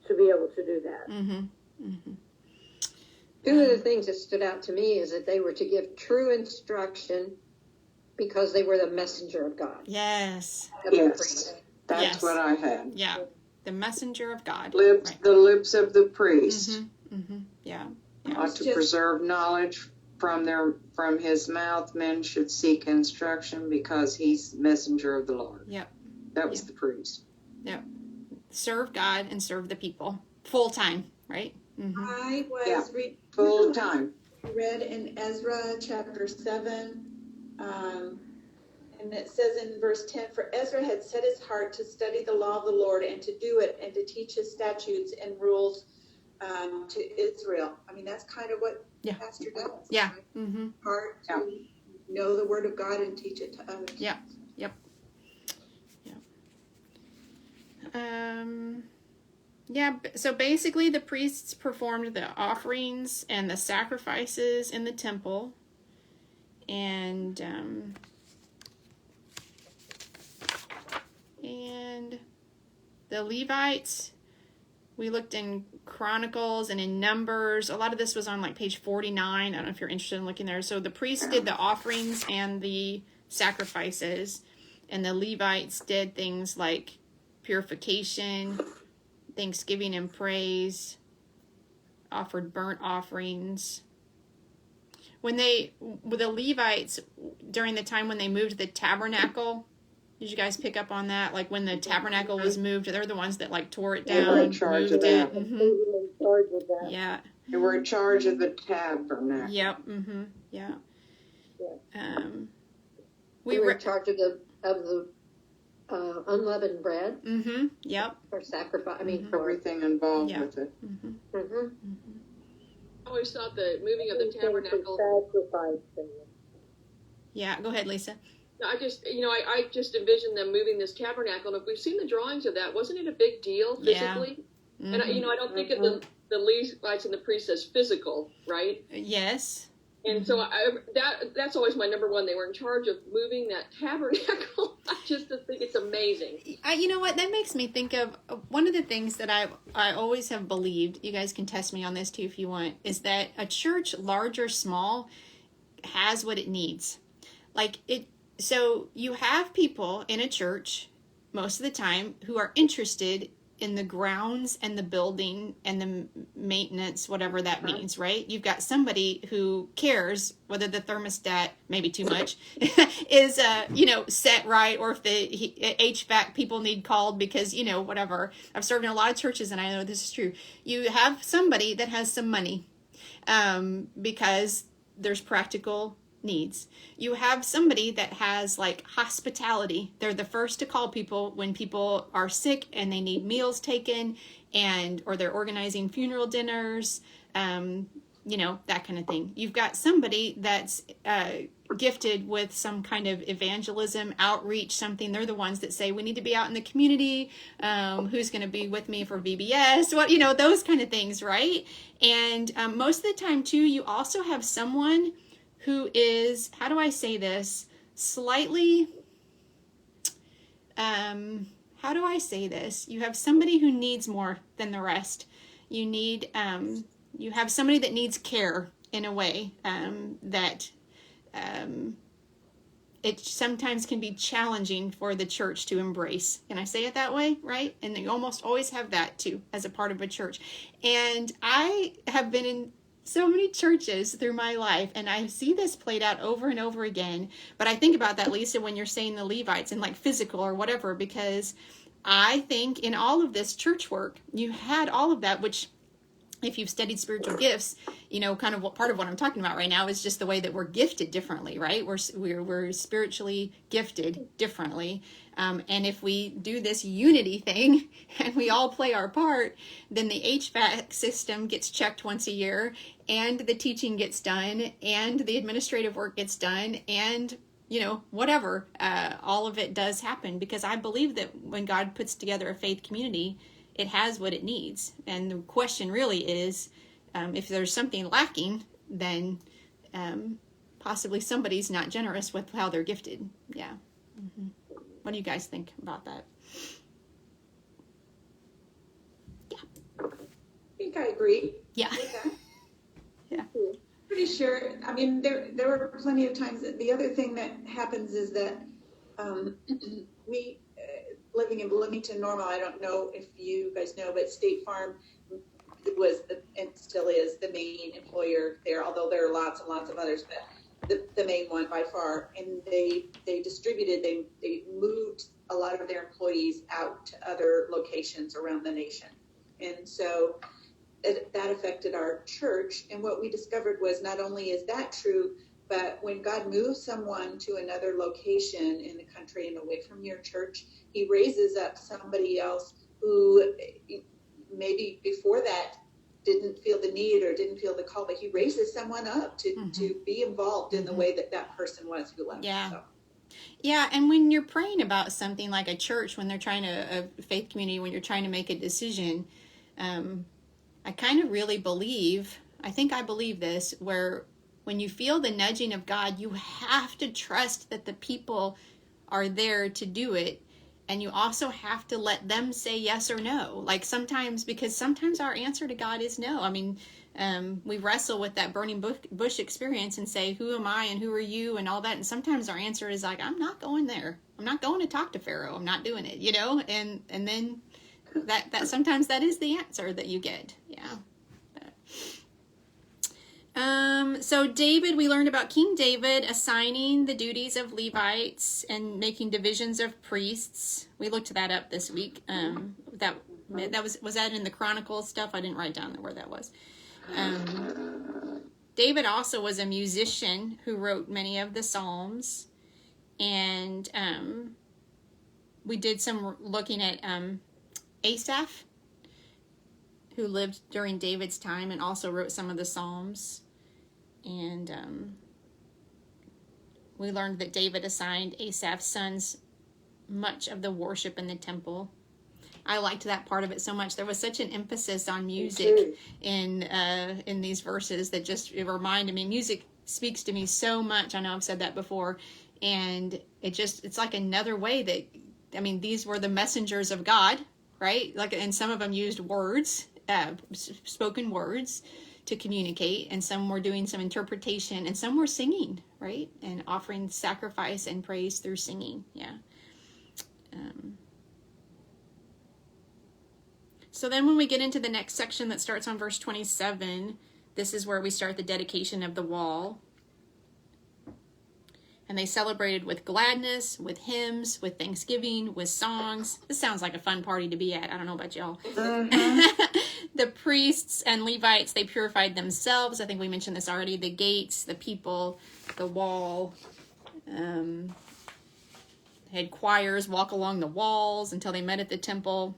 to be able to do that. Two of the things that stood out to me is that they were to give true instruction because they were the messenger of God. Yes. That's what I had. Yeah, the messenger of God. The lips of the priest. Yeah. Ought to preserve knowledge from his mouth. Men should seek instruction because he's messenger of the Lord. Yep. That was the priest. Yep. Serve God and serve the people full time, right? I was full time. Read in Ezra chapter 7, and it says in verse 10, for Ezra had set his heart to study the law of the Lord and to do it and to teach his statutes and rules to Israel. I mean, that's kind of what pastor does. Yeah. Right? Heart to know the word of God and teach it to others. Yeah. Yep. So basically the priests performed the offerings and the sacrifices in the temple, and the Levites, we looked in Chronicles and in Numbers. A lot of this was on page 49. I don't know if you're interested in looking there. So the priests did the offerings and the sacrifices, and the Levites did things like purification, thanksgiving and praise, offered burnt offerings. The Levites, during the time when they moved the tabernacle, did you guys pick up on that? When the tabernacle was moved, they're the ones that tore it down. They were in charge of that. Yeah. They were in charge of the tabernacle. Yep. Yeah. We were in charge of the unleavened bread. Yep. For sacrifice. For everything involved with it. I always thought the moving of the tabernacle. Yeah. Go ahead, Lisa. I just envisioned them moving this tabernacle, and if we've seen the drawings of that, wasn't it a big deal physically? Yeah. And I don't think of the Levites and the priests as physical, right? Yes. And so that's always my number one. They were in charge of moving that tabernacle. I just think it's amazing. You know what? That makes me think of one of the things that I always have believed. You guys can test me on this too if you want. Is that a church, large or small, has what it needs. So you have people in a church most of the time who are interested in the grounds and the building and the maintenance, whatever that means, right? You've got somebody who cares whether the thermostat, maybe too much, is, set right, or if the HVAC people need called because, whatever. I've served in a lot of churches and I know this is true. You have somebody that has some money because there's practical needs. You have somebody that has hospitality. They're the first to call people when people are sick and they need meals taken, or they're organizing funeral dinners, that kind of thing. You've got somebody that's gifted with some kind of evangelism, outreach, something. They're the ones that say, we need to be out in the community. Who's going to be with me for VBS? Those kind of things, right? And most of the time too, you also have someone who is, how do I say this, slightly, how do I say this? You have somebody who needs more than the rest. You have somebody that needs care in a way that it sometimes can be challenging for the church to embrace. Can I say it that way, right? And you almost always have that too as a part of a church. And I have been in so many churches through my life, and I see this played out over and over again. But I think about that, Lisa, when you're saying the Levites and physical or whatever, because I think in all of this church work, you had all of that, which if you've studied spiritual gifts, you know, kind of what part of what I'm talking about right now is just the way that we're gifted differently, right? We're spiritually gifted differently. And if we do this unity thing and we all play our part, then the HVAC system gets checked once a year, and the teaching gets done, and the administrative work gets done, and, you know, whatever, all of it does happen, because I believe that when God puts together a faith community, it has what it needs. And the question really is, if there's something lacking, then possibly somebody's not generous with how they're gifted. Yeah. Mm-hmm. What do you guys think about that? Yeah. I think I agree. Yeah. With that. Yeah. Pretty sure. I mean, there were plenty of times that the other thing that happens is that we, living in Bloomington Normal, I don't know if you guys know, but State Farm was and still is the main employer there, although there are lots and lots of others, but the main one by far. And they moved a lot of their employees out to other locations around the nation. And so that affected our church. And what we discovered was, not only is that true, but when God moves someone to another location in the country and away from your church, he raises up somebody else who maybe before that didn't feel the need or didn't feel the call, but he raises someone up to be involved in the way that person was who left. Yeah. So. Yeah, and when you're praying about something like a church, when they're trying to, a faith community, when you're trying to make a decision, I kind of really believe, I think I believe this, where when you feel the nudging of God, you have to trust that the people are there to do it. And you also have to let them say yes or no. Like sometimes, because sometimes our answer to God is no. I mean, we wrestle with that burning bush experience and say, who am I and who are you and all that. And sometimes our answer is like, I'm not going there. I'm not going to talk to Pharaoh. I'm not doing it, you know? And then that sometimes that is the answer that you get. Yeah. So David, we learned about King David assigning the duties of Levites and making divisions of priests. We looked that up this week. That was that in the Chronicles stuff? I didn't write down where that was. David also was a musician who wrote many of the Psalms, and we did some looking at Asaph, who lived during David's time and also wrote some of the Psalms. And we learned that David assigned Asaph's sons much of the worship in the temple. I liked that part of it so much. There was such an emphasis on music in these verses that just, it reminded me, music speaks to me so much. I know I've said that before. And it's like another way that, I mean, these were the messengers of God, right? Like, and some of them used words, spoken words to communicate, and some were doing some interpretation, and some were singing, right? And offering sacrifice and praise through singing. Yeah. So then when we get into the next section that starts on verse 27, this is where we start the dedication of the wall. And they celebrated with gladness, with hymns, with thanksgiving, with songs. This sounds like a fun party to be at. I don't know about y'all. The priests and Levites, they purified themselves. I think we mentioned this already. The gates, the people, the wall. Had choirs walk along the walls until they met at the temple.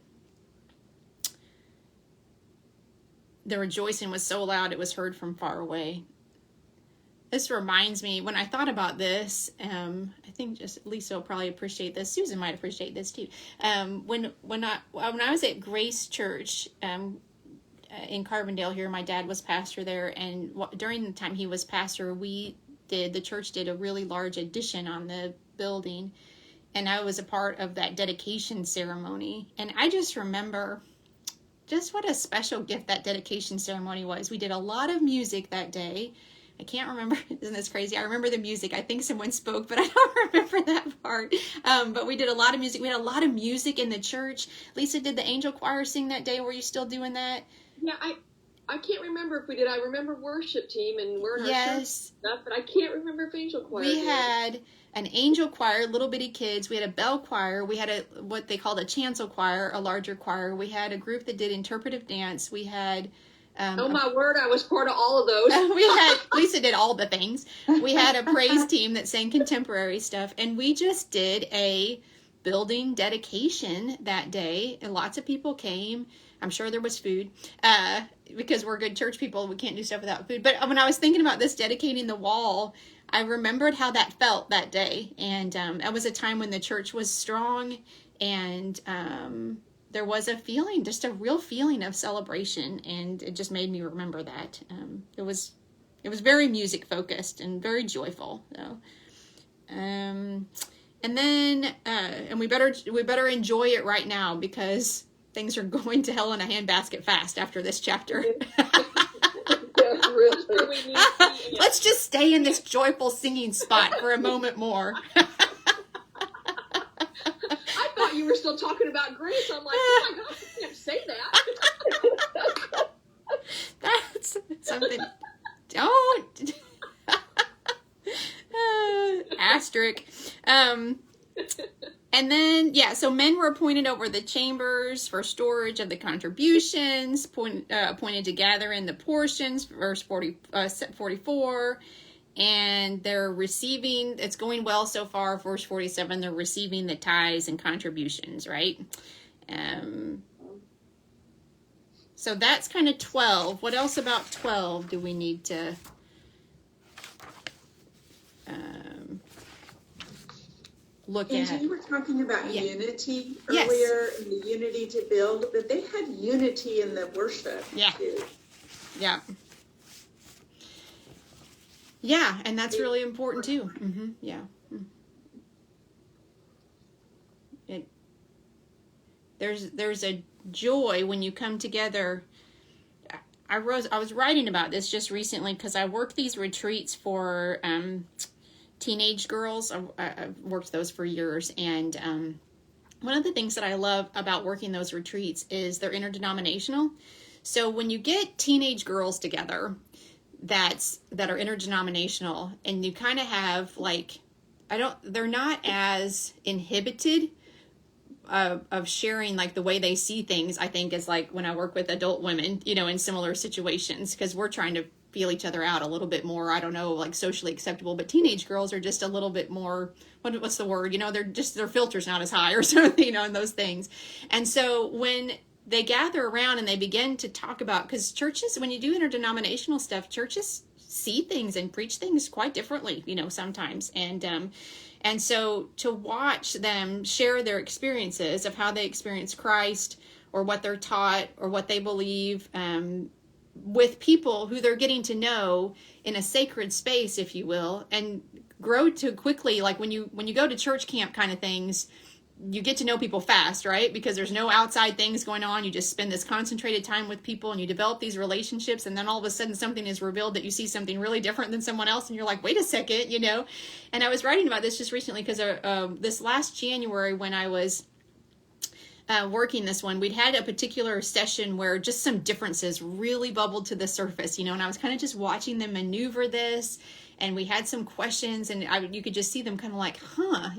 The rejoicing was so loud it was heard from far away. This reminds me, when I thought about this, I think just Lisa will probably appreciate this. Susan might appreciate this too. When I was at Grace Church in Carbondale here, my dad was pastor there, and during the time he was pastor, the church did a really large addition on the building, and I was a part of that dedication ceremony. And I just remember just what a special gift that dedication ceremony was. We did a lot of music that day. I can't remember. Isn't this crazy? I remember the music. I think someone spoke, but I don't remember that part. But we did a lot of music. We had a lot of music in the church. Lisa, did the angel choir sing that day? Were you still doing that? Yeah, I can't remember if we did. I remember worship team and we're in our church stuff, but I can't remember if angel choir We did. had an angel choir, little bitty kids. We had a bell choir. We had what they called a chancel choir, a larger choir. We had a group that did interpretive dance. We had Oh my word, I was part of all of those. Lisa did all the things. We had a praise team that sang contemporary stuff, and we just did a building dedication that day, and lots of people came. I'm sure there was food, because we're good church people. We can't do stuff without food. But when I was thinking about this, dedicating the wall, I remembered how that felt that day. And that was a time when the church was strong, and there was a feeling, just a real feeling of celebration. And it just made me remember that. It was very music focused and very joyful. So, and then, and we better enjoy it right now, because things are going to hell in a handbasket fast after this chapter. Really. Let's just stay in this joyful singing spot for a moment more. I thought you were still talking about grace. I'm like, oh my gosh, you can't say that. That's something. Don't. Asterisk. And then, so men were appointed over the chambers for storage of the contributions, appointed to gather in the portions, verse 44, and they're receiving, it's going well so far, verse 47, they're receiving the tithes and contributions, right? So that's kind of 12. What else about 12 do we need to... look Angie, at? you were talking about unity earlier, and the unity to build, but they had unity in the worship too. Yeah, and that's really important too. There's a joy when you come together. I was writing about this just recently, because I work these retreats for teenage girls. I've worked those for years, and one of the things that I love about working those retreats is they're interdenominational. So when you get teenage girls together that are interdenominational, and you kind of have they're not as inhibited of sharing like the way they see things, I think, is like when I work with adult women, in similar situations, because we're trying to feel each other out a little bit more, I don't know, like socially acceptable. But teenage girls are just a little bit more, what's the word? Their filter's not as high or something, and those things. And so when they gather around and they begin to talk about, because churches, when you do interdenominational stuff, churches see things and preach things quite differently, sometimes. And so to watch them share their experiences of how they experience Christ, or what they're taught, or what they believe, with people who they're getting to know in a sacred space, if you will, and grow to quickly, like when you go to church camp kind of things, you get to know people fast, right? Because there's no outside things going on. You just spend this concentrated time with people, and you develop these relationships, and then all of a sudden something is revealed that you see something really different than someone else, and you're like, wait a second, And I was writing about this just recently, because this last January, when I was working this one, we'd had a particular session where just some differences really bubbled to the surface, and I was kind of just watching them maneuver this, and we had some questions, and you could just see them kind of like, I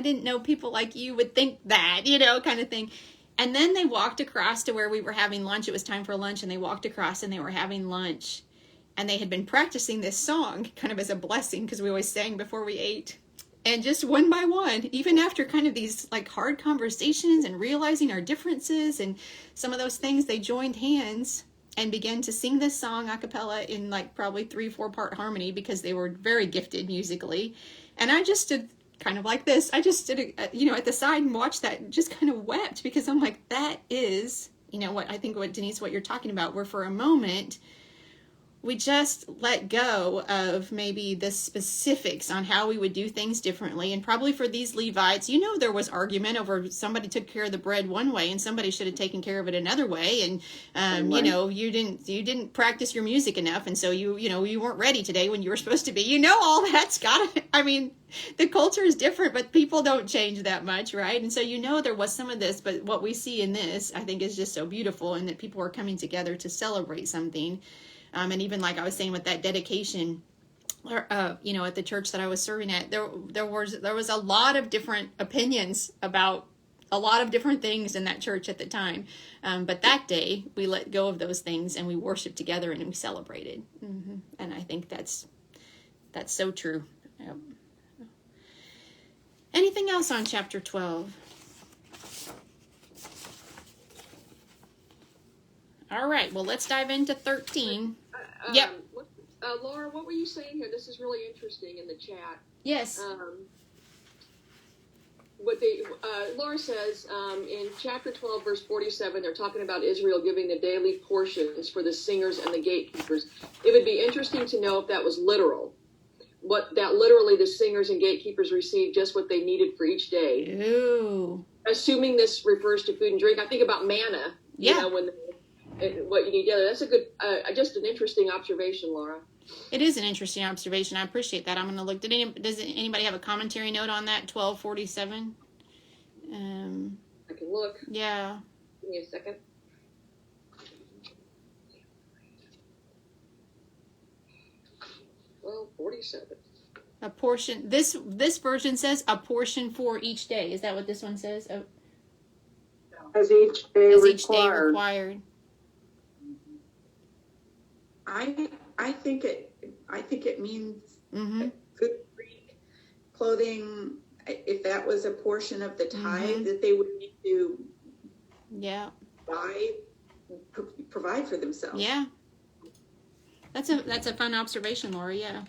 didn't know people like you would think that, kind of thing. And then they walked across to where we were having lunch. It was time for lunch, and they walked across and they were having lunch, and they had been practicing this song kind of as a blessing, because we always sang before we ate. And just one by one, even after kind of these like hard conversations and realizing our differences and some of those things, they joined hands and began to sing this song a cappella in like probably 3-4 part harmony, because they were very gifted musically. And I just stood kind of like this. I just stood, at the side and watched that and just kind of wept, because I'm like, that is, what Denise, what you're talking about, where for a moment we just let go of maybe the specifics on how we would do things differently. And probably for these Levites, there was argument over somebody took care of the bread one way and somebody should have taken care of it another way. And, you didn't practice your music enough. And so you weren't ready today when you were supposed to be, all that's the culture is different, but people don't change that much. Right. And so, there was some of this, but what we see in this, I think, is just so beautiful, and that people are coming together to celebrate something. And even like I was saying with that dedication, at the church that I was serving at, there was a lot of different opinions about a lot of different things in that church at the time. But that day, we let go of those things and we worshiped together and we celebrated. And I think that's so true. Yep. Anything else on chapter 12? All right, well, let's dive into 13. Yep. Laura, what were you saying here? This is really interesting in the chat. Yes. Laura says in chapter 12, verse 47, they're talking about Israel giving the daily portions for the singers and the gatekeepers. It would be interesting to know if that was literal. That literally the singers and gatekeepers received just what they needed for each day. Ooh. Assuming this refers to food and drink, I think about manna. Yeah. What you need. Yeah, that's a good, just an interesting observation, Laura. It is an interesting observation. I appreciate that. I'm going to look. Does anybody have a commentary note on that? 1247. I can look. Yeah. Give me a second. Well, 47. A portion. This version says a portion for each day. Is that what this one says? Oh. As each day required. I think it means food, drink, clothing. If that was a portion of the tithe that they would need to provide for themselves. Yeah. That's a fun observation, Laura. Yeah.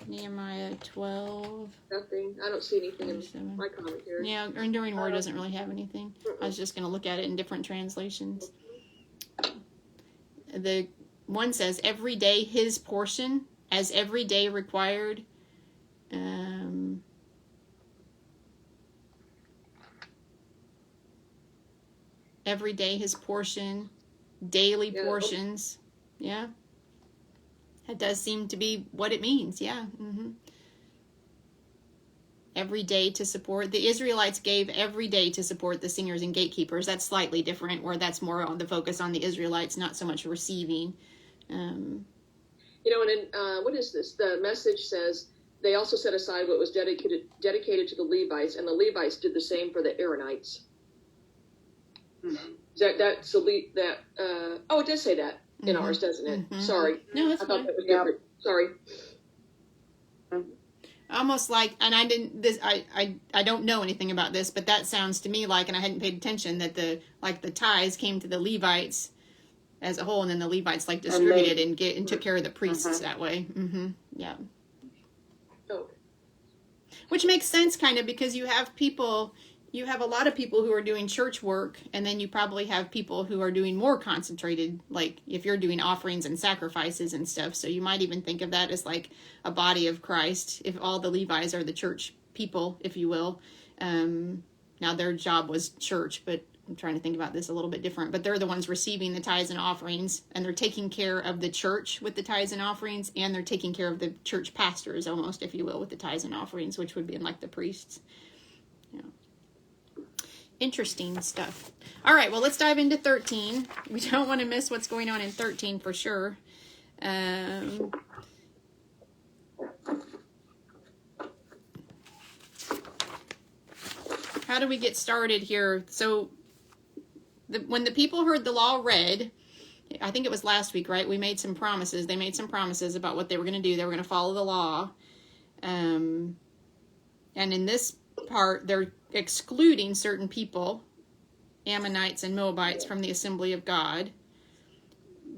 Nehemiah 12. Nothing. I don't see anything in my commentary. Yeah, Enduring Word doesn't really have anything. I was just going to look at it in different translations. The one says, every day his portion, as every day required. Every day his portion, daily portions. Yeah. That does seem to be what it means, yeah. Every day to support. The Israelites gave every day to support the singers and gatekeepers. That's slightly different, where that's more on the focus on the Israelites, not so much receiving. And what is this? The Message says, they also set aside what was dedicated to the Levites, and the Levites did the same for the Aaronites. It does say that in ours, doesn't it? Sorry. No, that's I thought fine. that was different. Sorry. Almost like, and I don't know anything about this, but that sounds to me like, and I hadn't paid attention, that the tithes came to the Levites as a whole, and then the Levites distributed and took care of the priests that way. Yeah. Oh. Which makes sense, kind of, because you have a lot of people who are doing church work, and then you probably have people who are doing more concentrated, like if you're doing offerings and sacrifices and stuff. So you might even think of that as like a body of Christ, if all the Levites are the church people, if you will. Now their job was church, but I'm trying to think about this a little bit different. But they're the ones receiving the tithes and offerings, and they're taking care of the church with the tithes and offerings, and they're taking care of the church pastors, almost, if you will, with the tithes and offerings, which would be like the priests. Yeah. Interesting stuff. All right, well, let's dive into 13. We don't want to miss what's going on in 13 for sure. How do we get started here? So when the people heard the law read, I think it was last week, right? We made some promises. They made some promises about what they were going to do. They were going to follow the law. And in this part, they're excluding certain people, Ammonites and Moabites, from the assembly of God.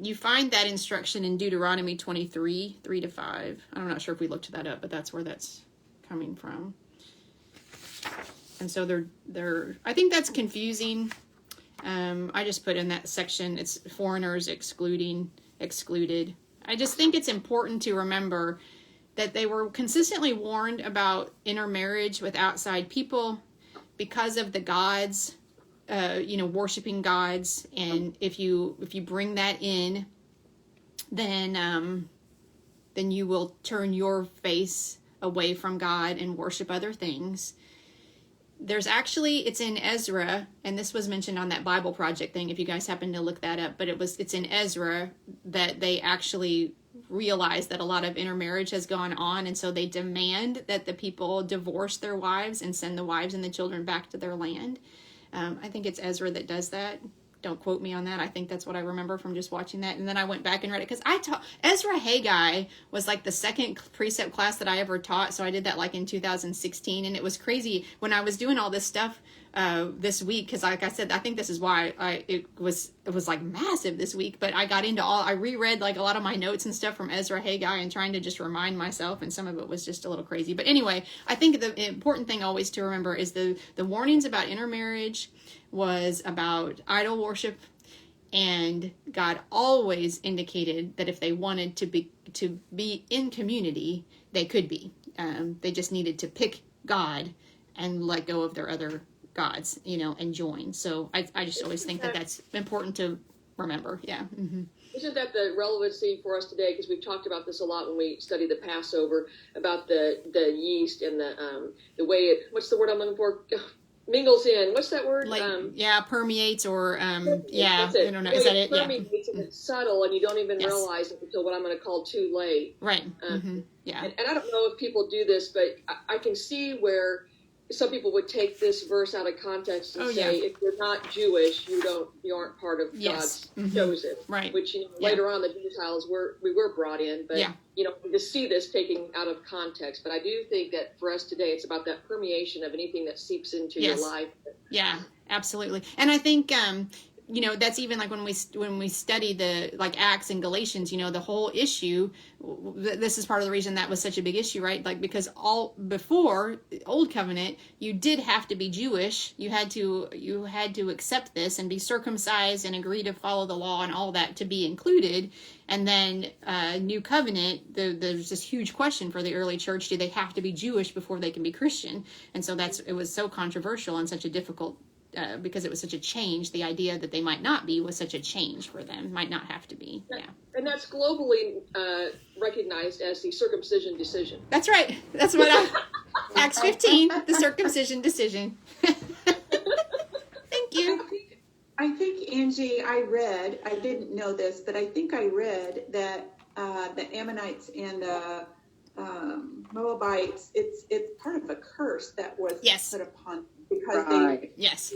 You find that instruction in Deuteronomy 23, 3-5. I'm not sure if we looked that up, but that's where that's coming from. And so they're I think that's confusing. I just put in that section, it's foreigners excluded. I just think it's important to remember that they were consistently warned about intermarriage with outside people because of the gods, worshiping gods. And if you bring that in, then you will turn your face away from God and worship other things. There's actually, it's in Ezra, and this was mentioned on that Bible Project thing, if you guys happen to look that up, but it's in Ezra that they actually realize that a lot of intermarriage has gone on, and so they demand that the people divorce their wives and send the wives and the children back to their land. I think it's Ezra that does that. Don't quote me on that. I think that's what I remember from just watching that. And then I went back and read it because Ezra Haggai was like the second precept class that I ever taught. So I did that like in 2016, and it was crazy when I was doing all this stuff this week, because like I said, I think this is why it was like massive this week. But I got into I reread like a lot of my notes and stuff from Ezra Haggai and trying to just remind myself, and some of it was just a little crazy. But anyway, I think the important thing always to remember is the warnings about intermarriage was about idol worship, and God always indicated that if they wanted to be in community, they could be. They just needed to pick God and let go of their other gods, and join. So I just always think that that's important to remember. Yeah. Mm-hmm. Isn't that the relevancy for us today? Because we've talked about this a lot when we study the Passover, about the yeast and the way it, what's the word I'm looking for? Mingles in. What's that word? Like, permeates or, I don't know. Is that it? Permeates, yeah. And it's subtle, and you don't even realize it until what I'm going to call too late. Right. Yeah. And I don't know if people do this, but I can see where some people would take this verse out of context and say, if you're not Jewish, you aren't part of God's chosen. Right. Which later on the Gentiles we were brought in, but to see this taken out of context. But I do think that for us today, it's about that permeation of anything that seeps into your life. Yeah, absolutely. And I think that's even like when we study the like Acts and Galatians, the whole issue, this is part of the reason that was such a big issue, right? Like, because all before Old Covenant, you did have to be Jewish. You had to accept this and be circumcised and agree to follow the law and all that to be included. And then New Covenant, there's this huge question for the early church: do they have to be Jewish before they can be Christian? And so it was so controversial and such a difficult. Because it was such a change, the idea that they might not be was such a change for them, might not have to be. Yeah. And that's globally recognized as the circumcision decision. That's right. That's what Acts 15, the circumcision decision. Thank you. I think, Angie, I didn't know this, but I think I read that the Ammonites and the Moabites, it's part of a curse that was put upon them. Because they That's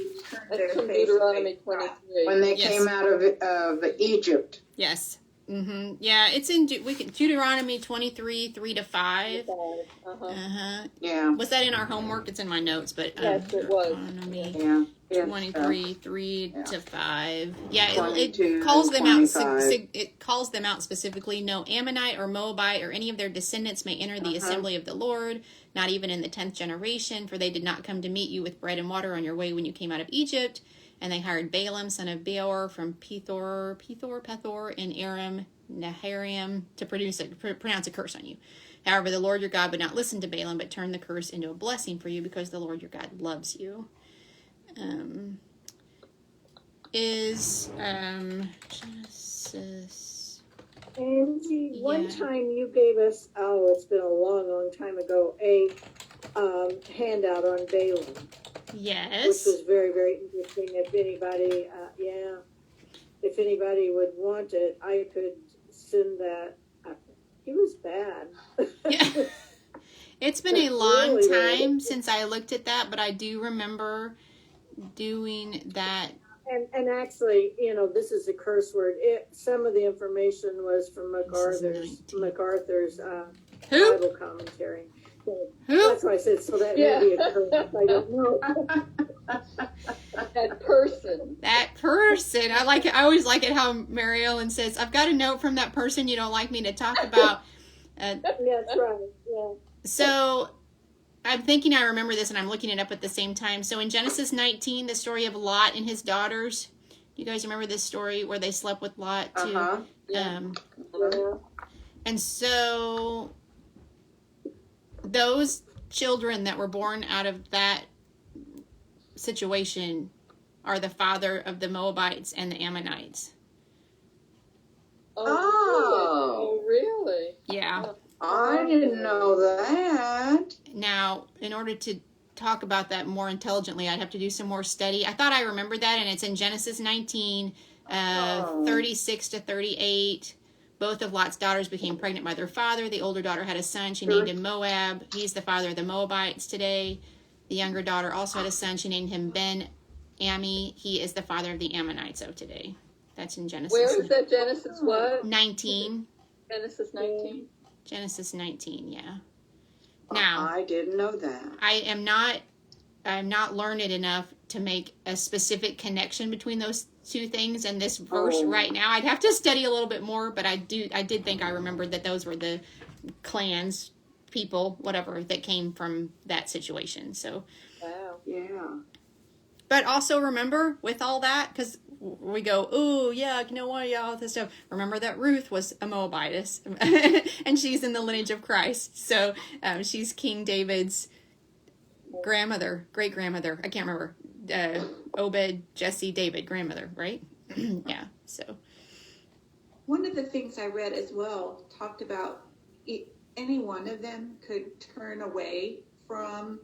from Deuteronomy 23. When they came out of Egypt. Yes. Mm-hmm. Yeah, it's in Deuteronomy 23, 3-5. Yeah. Was that in our homework? It's in my notes, but yes, it was. Yeah. 23, 3-5. Yeah, it calls them out. It calls them out specifically. No Ammonite or Moabite or any of their descendants may enter the assembly of the Lord, not even in the 10th generation, for they did not come to meet you with bread and water on your way when you came out of Egypt. And they hired Balaam, son of Beor, from Pethor, and Aram Naharaim to pronounce a curse on you. However, the Lord your God would not listen to Balaam, but turned the curse into a blessing for you, because the Lord your God loves you. Genesis. Angie, one time you gave us, it's been a long time ago, a handout on Balaam. Yes. Which was very, very interesting. If anybody would want it, I could send that. He was bad. Yeah. It's been a long time since I looked at that, but I do remember doing that. And actually, this is a curse word. Some of the information was from MacArthur's Bible commentary. Who? That's why I said, so that may be a curse. I don't know. That person. I always like it how Mary Ellen says, I've got a note from that person you don't like me to talk about. That's right. Yeah. So I'm thinking I remember this, and I'm looking it up at the same time. So in Genesis 19, the story of Lot and his daughters. You guys remember this story where they slept with Lot too? And so those children that were born out of that situation are the father of the Moabites and the Ammonites. Oh, really? Yeah. I didn't know that. Now, in order to talk about that more intelligently, I'd have to do some more study. I thought I remembered that, and it's in Genesis 19, 36-38. Both of Lot's daughters became pregnant by their father. The older daughter had a son. She named him Moab. He's the father of the Moabites today. The younger daughter also had a son. She named him Ben Ammi, he is the father of the Ammonites of today. That's in Genesis. Where is that? Genesis what? 19. Genesis 19. Genesis 19, yeah. Now, I didn't know that. I'm not learned enough to make a specific connection between those two things and this verse right now. I'd have to study a little bit more, but I did think I remembered that those were the clans, people, whatever, that came from that situation. So, Wow. Yeah. but also remember with all that, because we go, oh yeah, you know what, yeah, all this stuff. Remember that Ruth was a Moabitess, and she's in the lineage of Christ. So she's King David's grandmother, great grandmother. I can't remember. Obed, Jesse, David, grandmother, right? Yeah. So One of the things I read as well talked about any one of them could turn away from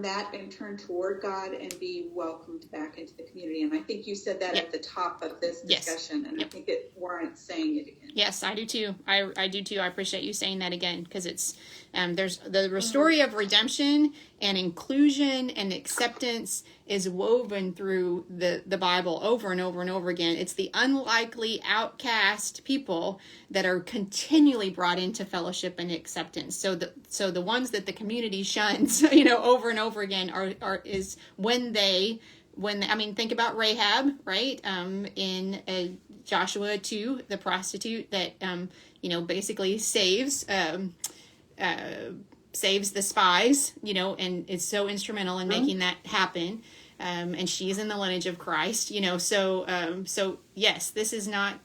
that and turn toward God and be welcomed back into the community. And I think you said that at the top of this discussion, and I think it warrants saying it again. Yes, I do too. I do too. I appreciate you saying that again, because it's there's the story of redemption and inclusion and acceptance is woven through the Bible over and over and over again. It's the unlikely outcast people that are continually brought into fellowship and acceptance. So the ones that the community shuns, over and over again are I mean, think about Rahab, right? In Joshua 2, the prostitute that basically saves the spies, and is so instrumental in making that happen. And she's in the lineage of Christ, so yes, this is not,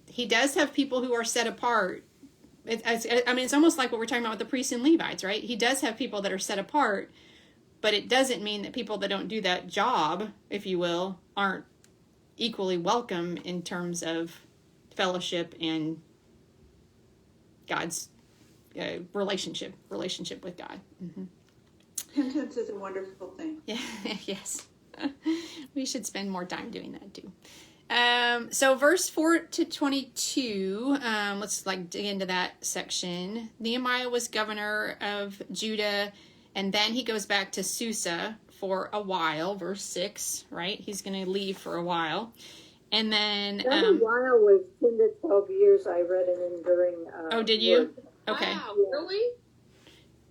he does have people who are set apart. It's almost like what we're talking about with the priests and Levites, right? He does have people that are set apart, but it doesn't mean that people that don't do that job, if you will, aren't equally welcome in terms of fellowship and God's relationship with God. Mm-hmm. Repentance is a wonderful thing. Yeah, yes. We should spend more time doing that too. So verse 4 to 22, let's dig into that section. Nehemiah was governor of Judah, and then he goes back to Susa for a while, verse 6, right? He's going to leave for a while. And then... That a while was 10 to 12 years, I read an enduring oh, did you? word. Okay. Wow, really?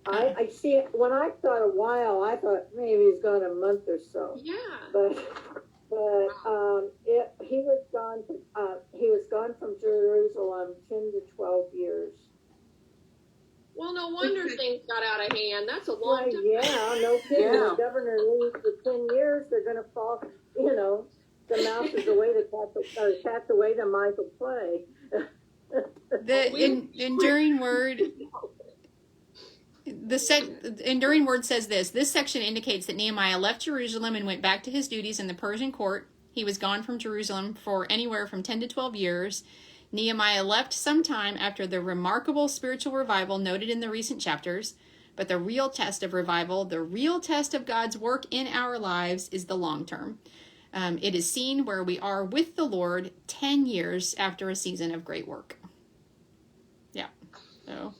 I see, when I thought a while, I thought maybe he's gone a month or so. Yeah. But he was gone from Jerusalem 10 to 12 years. Well, no wonder things got out of hand. That's a long time. Yeah, no kidding. Yeah. The governor leaves for 10 years, they're going to fall, the mouse is away, the cat's away, the mice will play. The enduring word... The enduring word says this section indicates that Nehemiah left Jerusalem and went back to his duties in the Persian court. He was gone from Jerusalem for anywhere from 10 to 12 years. Nehemiah left sometime after the remarkable spiritual revival noted in the recent chapters. But the real test of revival, the real test of God's work in our lives, is the long term. It is seen where we are with the Lord 10 years after a season of great work. Yeah, so...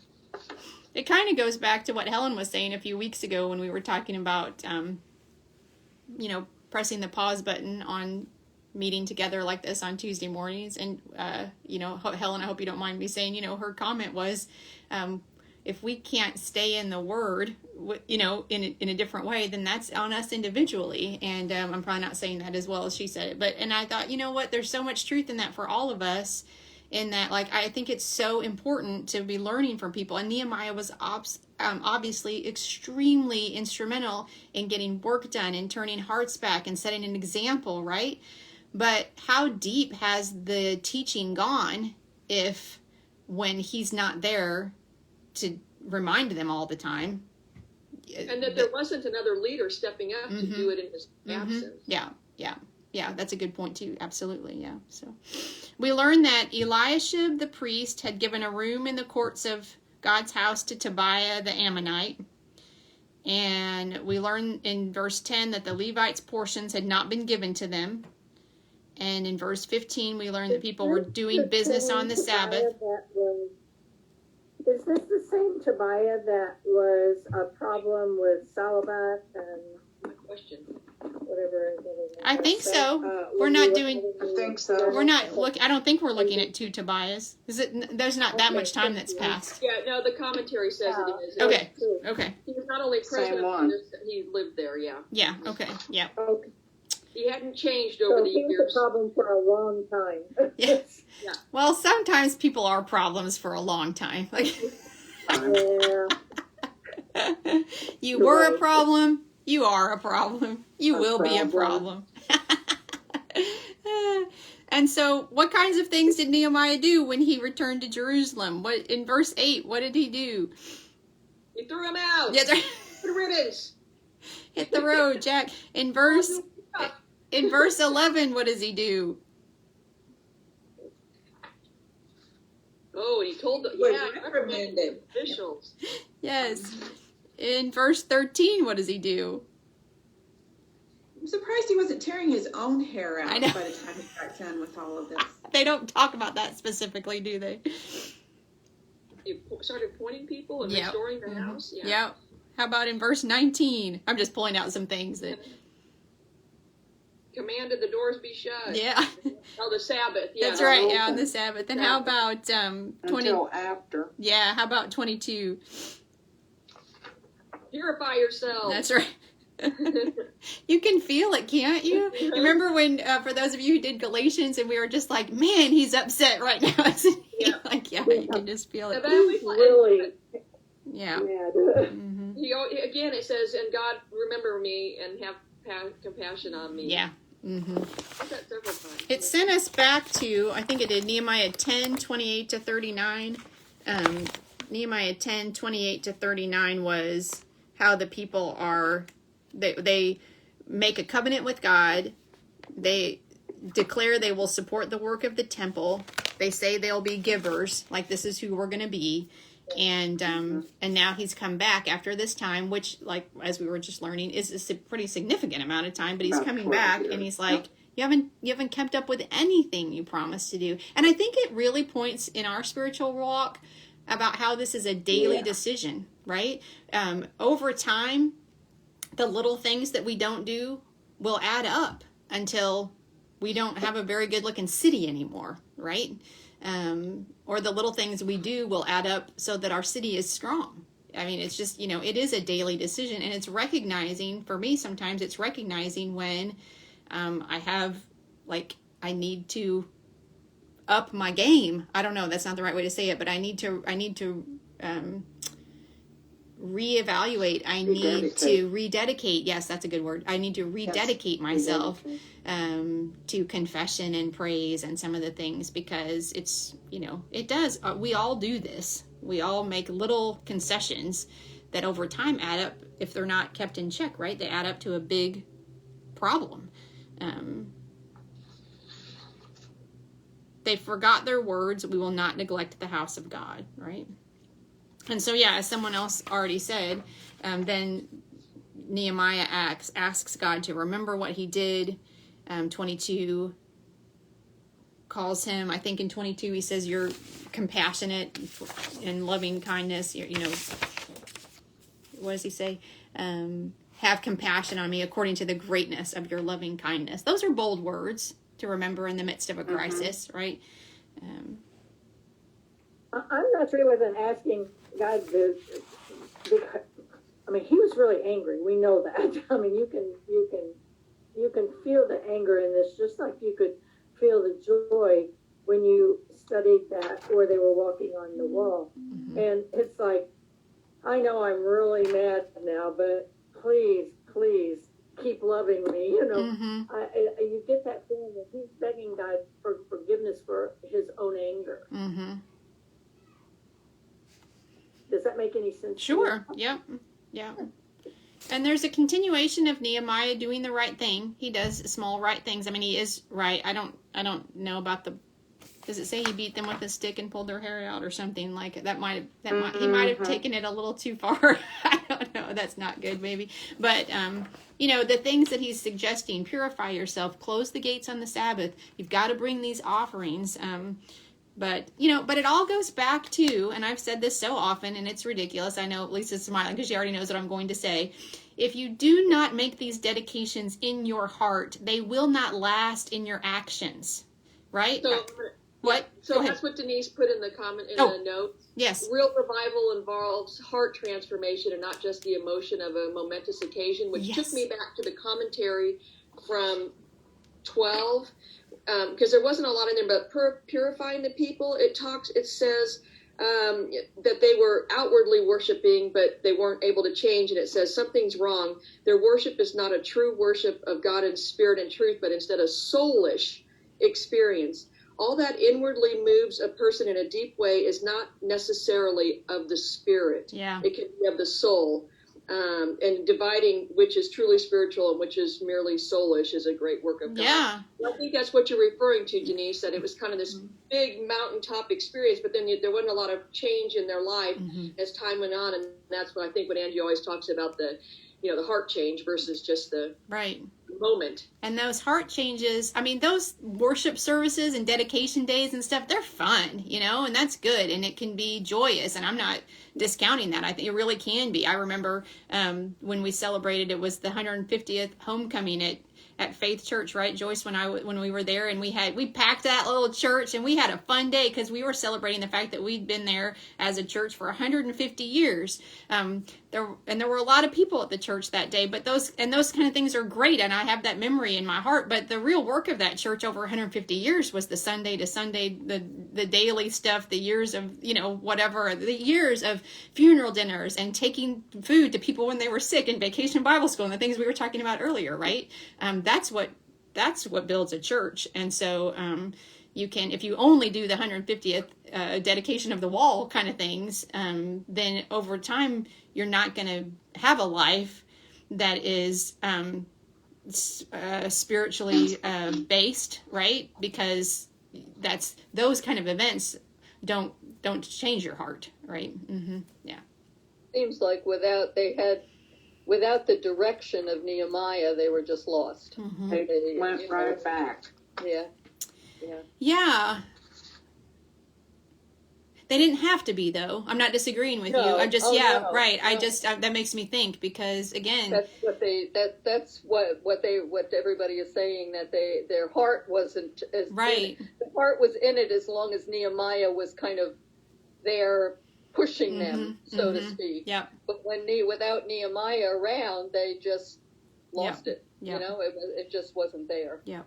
It kind of goes back to what Helen was saying a few weeks ago when we were talking about, pressing the pause button on meeting together like this on Tuesday mornings. And, Helen, I hope you don't mind me saying, her comment was, if we can't stay in the Word, in a different way, then that's on us individually. And I'm probably not saying that as well as she said it. And I thought, you know what, there's so much truth in that for all of us. In that, I think it's so important to be learning from people. And Nehemiah was obviously extremely instrumental in getting work done and turning hearts back and setting an example, right? But how deep has the teaching gone if when he's not there to remind them all the time? And that there wasn't another leader stepping up to do it in his absence. Yeah, that's a good point too. Absolutely, yeah. So we learned that Eliashib the priest had given a room in the courts of God's house to Tobiah the Ammonite. And we learned in verse 10 that the Levites' portions had not been given to them. And in verse 15, we learned that people were doing business on the Sabbath. Is this the same Tobiah that was a problem with Salabat and My question. whatever I think so. We're when not you were doing. having I think so. We're not look. I don't think we're looking at 2 Tobias. Is it? There's not that Okay, much time thank that's you. passed. Yeah, no, the commentary says it is. Okay. Two. Okay. He was not only Same president, one. he lived there, yeah. Yeah. Okay. Yeah. Okay. He hadn't changed over So the he was years. a problem for a long time. Yeah. Well, sometimes people are problems for a long time. Like Yeah. you were a problem. You are a problem. You will be a problem. And so, what kinds of things did Nehemiah do when he returned to Jerusalem? What in verse 8? What did he do? He threw him out. Yes, Good riddance. hit the road, Jack. In verse 11, what does he do? Oh, he told the reprimanded. officials. Yes. In verse 13, what does he do? I'm surprised he wasn't tearing his own hair out I know. by the time he got done with all of this. They don't talk about that specifically, do they? He started pointing people and Yep. restoring the house. Yeah. Yep. How about in verse 19? I'm just pulling out some things that. Commanded the doors be shut. Yeah. Oh, the Sabbath. Yeah. That's right. Yeah, on the Sabbath. And how about 20? Until after. Yeah. How about 22? Purify yourself. That's right. You can feel it, can't you? You remember when, for those of you who did Galatians, and we were just like, man, he's upset right now, isn't he? Yeah. Like, yeah, you can just feel it. Really Yeah. mad. Hmm. Again, it says, and God, remember me and have compassion on me. Yeah. Hmm. I've said several times. It sent us back to, I think it did, Nehemiah 10, 28 to 39. Nehemiah 10, 28 to 39 was how the people are, they make a covenant with God. They declare they will support the work of the temple. They say they'll be givers, like this is who we're going to be. And now he's come back after this time, which, like, as we were just learning, is a pretty significant amount of time, but he's About coming 12 back years. and he's like, you haven't kept up with anything you promised to do. And I think it really points in our spiritual walk about how this is a daily decision, right? Over time, the little things that we don't do will add up until we don't have a very good looking city anymore, right? Or the little things we do will add up so that our city is strong. I mean, it's just, it is a daily decision, and it's recognizing, for me sometimes it's recognizing when I have, I need to up my game. I don't know, that's not the right way to say it, but I need to reevaluate. I need to rededicate. Yes, that's a good word. I need to rededicate myself to confession and praise and some of the things, because it's, it does. We all do this. We all make little concessions that over time add up if they're not kept in check, right? They add up to a big problem. They forgot their words. We will not neglect the house of God, right? And so, yeah, as someone else already said, then Nehemiah asks God to remember what he did. 22 calls him, I think in 22 he says, you're compassionate and loving kindness. What does he say? Have compassion on me according to the greatness of your loving kindness. Those are bold words to remember in the midst of a crisis, right? I'm not sure he wasn't asking God to, I mean, he was really angry. We know that. I mean, you can feel the anger in this, just like you could feel the joy when you studied that where they were walking on the wall. Mm-hmm. And it's like, I know I'm really mad now, but please keep loving me. Mm-hmm. You get that feeling that he's begging God for forgiveness for his own anger. Mm-hmm. Does that make any sense? Sure. Yep. Yeah. And there's a continuation of Nehemiah doing the right thing. He does small right things. I mean, he is right. I don't know about does it say he beat them with a stick and pulled their hair out or something like it? He might have taken it a little too far. I don't know. That's not good, maybe. But, the things that he's suggesting, purify yourself, close the gates on the Sabbath. You've got to bring these offerings. But it all goes back to, and I've said this so often and it's ridiculous. I know Lisa's smiling because she already knows what I'm going to say. if you do not make these dedications in your heart, they will not last in your actions, right? So, what? So that's what Denise put in the comment in the notes. Yes. Real revival involves heart transformation and not just the emotion of a momentous occasion, which took me back to the commentary from 12, because there wasn't a lot in there, but purifying the people, it says that they were outwardly worshiping, but they weren't able to change. And it says something's wrong. Their worship is not a true worship of God in spirit and truth, but instead a soulish experience. All that inwardly moves a person in a deep way is not necessarily of the spirit. Yeah. It can be of the soul. And dividing which is truly spiritual and which is merely soulish is a great work of God. Yeah. I think that's what you're referring to, Denise, that it was kind of this big mountaintop experience, but then there wasn't a lot of change in their life as time went on. And that's what I think when Angie always talks about the heart change versus just the moment. And those heart changes, I mean, those worship services and dedication days and stuff, they're fun, and that's good. And it can be joyous. And I'm not discounting that. I think it really can be. I remember when we celebrated, it was the 150th homecoming at Faith Church, right, Joyce, when we were there, and we packed that little church, and we had a fun day because we were celebrating the fact that we'd been there as a church for 150 years. There were a lot of people at the church that day, but those kind of things are great, and I have that memory in my heart. But the real work of that church over 150 years was the Sunday to Sunday, the daily stuff, the years of whatever, the years of funeral dinners and taking food to people when they were sick, and vacation Bible school, and the things we were talking about earlier, right? That's what builds a church. And so you can, if you only do the 150th dedication of the wall kind of things, then over time you're not going to have a life that is spiritually based, right? Because those kind of events don't change your heart, right? Yeah. Seems like without the direction of Nehemiah, they were just lost. They went right back. Yeah. They didn't have to be, though. I'm not disagreeing with you. I'm just, right. No. I just, that makes me think, because again, that's what everybody is saying, that their heart wasn't as right. The heart was in it as long as Nehemiah was kind of there pushing them, so to speak. Yep. But without Nehemiah around, they just lost it. Yep. It just wasn't there. Yeah.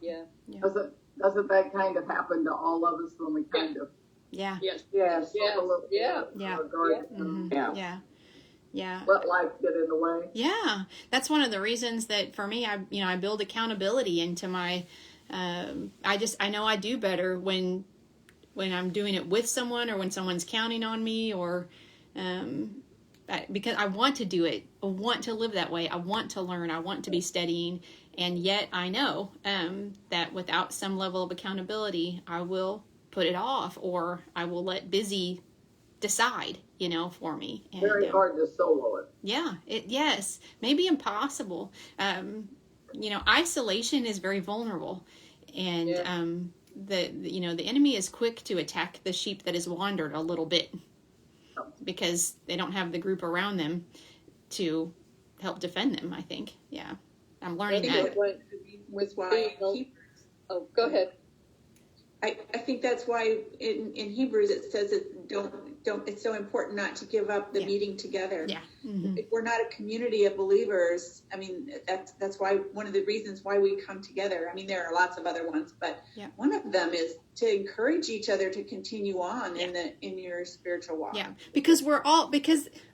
Doesn't that kind of happen to all of us when we kind of Yes. Yeah. Let life get in the way. Yeah. That's one of the reasons that for me, I build accountability into my, I know I do better when I'm doing it with someone, or when someone's counting on me, or, because I want to do it. I want to live that way. I want to learn. I want to be studying. And yet I know, that without some level of accountability, I will put it off, or I will let busy decide, for me. And, very hard to solo it. Yeah. Yes. Maybe impossible. Isolation is very vulnerable, and, the enemy is quick to attack the sheep that has wandered a little bit, because they don't have the group around them to help defend them, I think. Yeah. I'm learning that. Was why go ahead. I think that's why in Hebrews it says don't it's so important not to give up the meeting together. Yeah. If we're not a community of believers, I mean, that's why one of the reasons why we come together. I mean, there are lots of other ones, but one of them is to encourage each other to continue on in your spiritual walk. Yeah, because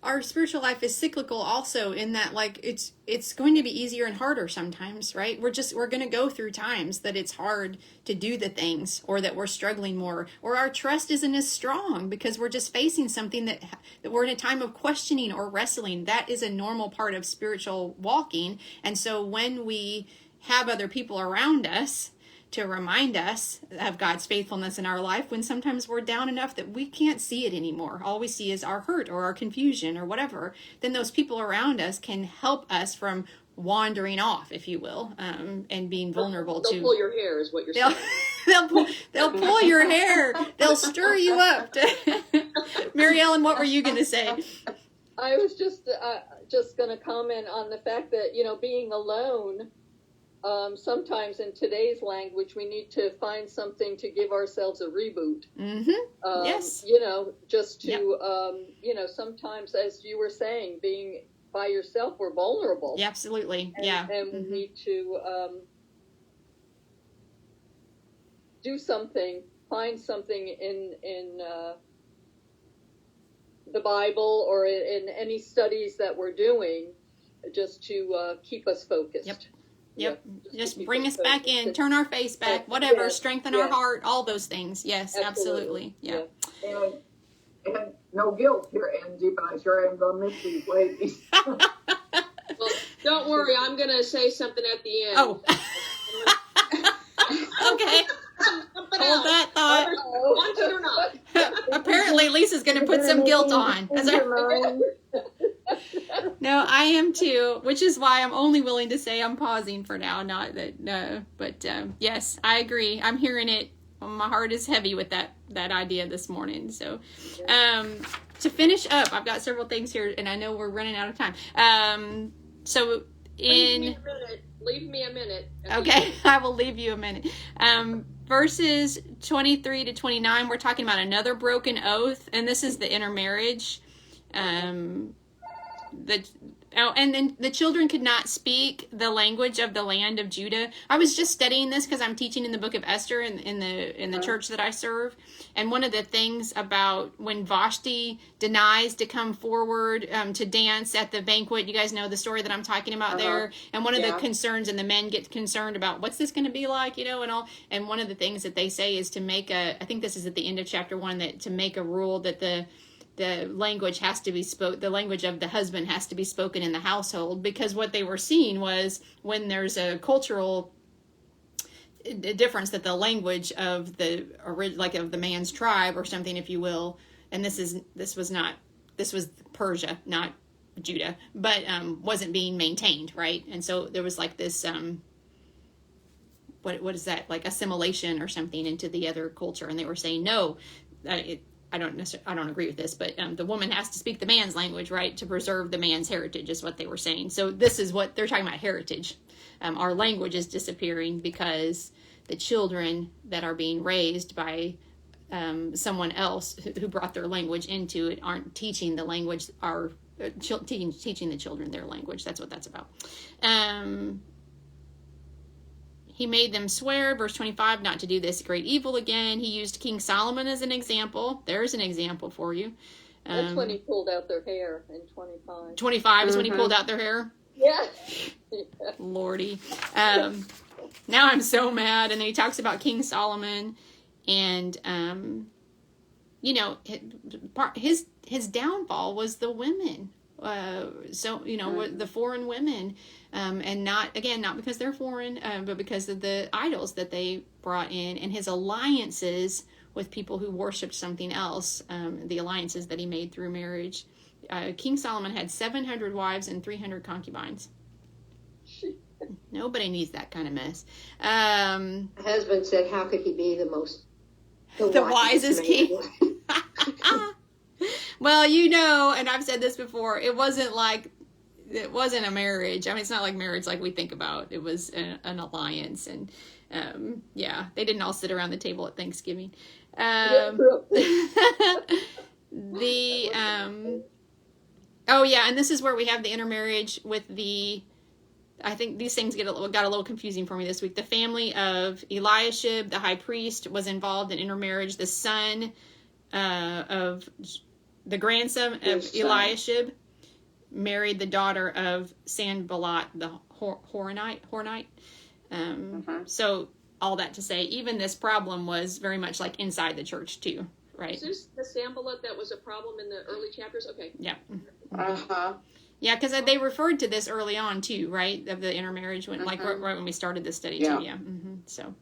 our spiritual life is cyclical also, in that, like, it's going to be easier and harder sometimes, right? We're going to go through times that it's hard to do the things, or that we're struggling more, or our trust isn't as strong because we're just facing something that we're in a time of questioning or wrestling. That is a normal part of spiritual walking. And so when we have other people around us to remind us of God's faithfulness in our life, when sometimes we're down enough that we can't see it anymore, all we see is our hurt or our confusion or whatever, then those people around us can help us from wandering off, if you will, and being vulnerable they'll pull your hair, is what you're saying. They'll pull your hair. They'll stir you up. Mary Ellen, what were you going to say? I was just going to comment on the fact that, being alone, sometimes in today's language, we need to find something to give ourselves a reboot. Yes. Just to, sometimes, as you were saying, being by yourself, we're vulnerable. Yeah, absolutely. And we need to do something, find something in the Bible or in any studies that we're doing, just to keep us focused. Yep. Just bring us back in, turn our face back, whatever, strengthen our heart, all those things. Yes, absolutely. Yeah. And no guilt here, Angie, but I sure am going to miss these ladies. Well, don't worry, I'm going to say something at the end. Oh. Okay. Hold that thought. Want it or not. Apparently, Lisa's going to put some guilt on. No, I am too, which is why I'm only willing to say I'm pausing for now. Not that, no, but yes, I agree. I'm hearing it. My heart is heavy with that idea this morning. So, to finish up, I've got several things here, and I know we're running out of time. So leave me a minute. Okay, I will leave you a minute. Verses 23 to 29, we're talking about another broken oath, and this is the intermarriage. And then the children could not speak the language of the land of Judah. I was just studying this because I'm teaching in the book of Esther in the church that I serve. And one of the things about when Vashti denies to come forward to dance at the banquet, you guys know the story that I'm talking about there. And one of the concerns, and the men get concerned about what's this going to be like, and all. And one of the things that they say is to make I think this is at the end of chapter 1, that to make a rule that the language has to be the language of the husband has to be spoken in the household, because what they were seeing was when there's a cultural difference, that the language of the man's tribe or something, if you will, and this was Persia, not Judah, but wasn't being maintained, right? And so there was like this what is that, like assimilation or something into the other culture, and they were saying no, I don't agree with this, but the woman has to speak the man's language, right, to preserve the man's heritage, is what they were saying. So this is what they're talking about, heritage. Our language is disappearing because the children that are being raised by someone else who brought their language into it aren't teaching the language, teaching the children their language. That's what that's about. He made them swear, verse 25, not to do this great evil again. He used King Solomon as an example. There's an example for you. That's when he pulled out their hair in 25. 25 is when he pulled out their hair? Yeah. Lordy. Now I'm so mad. And then he talks about King Solomon. And, his downfall was the women. The foreign women, and not because they're foreign, but because of the idols that they brought in, and his alliances with people who worshipped something else, the alliances that he made through marriage. King Solomon had 700 wives and 300 concubines. Nobody needs that kind of mess. My husband said, how could he be the wisest king? Well, and I've said this before, it wasn't a marriage. I mean, it's not like marriage like we think about. It was an alliance. And, they didn't all sit around the table at Thanksgiving. And this is where we have the intermarriage with I think these things got a little confusing for me this week. The family of Eliashib, the high priest, was involved in intermarriage. The son of the grandson of Eliashib married the daughter of Sanballat the Horonite. So all that to say, even this problem was very much like inside the church too, right? Is this the Sanballat that was a problem in the early chapters? Okay. Yeah. Yeah, because they referred to this early on too, right? Of the intermarriage, right when we started this study too. Yeah. So.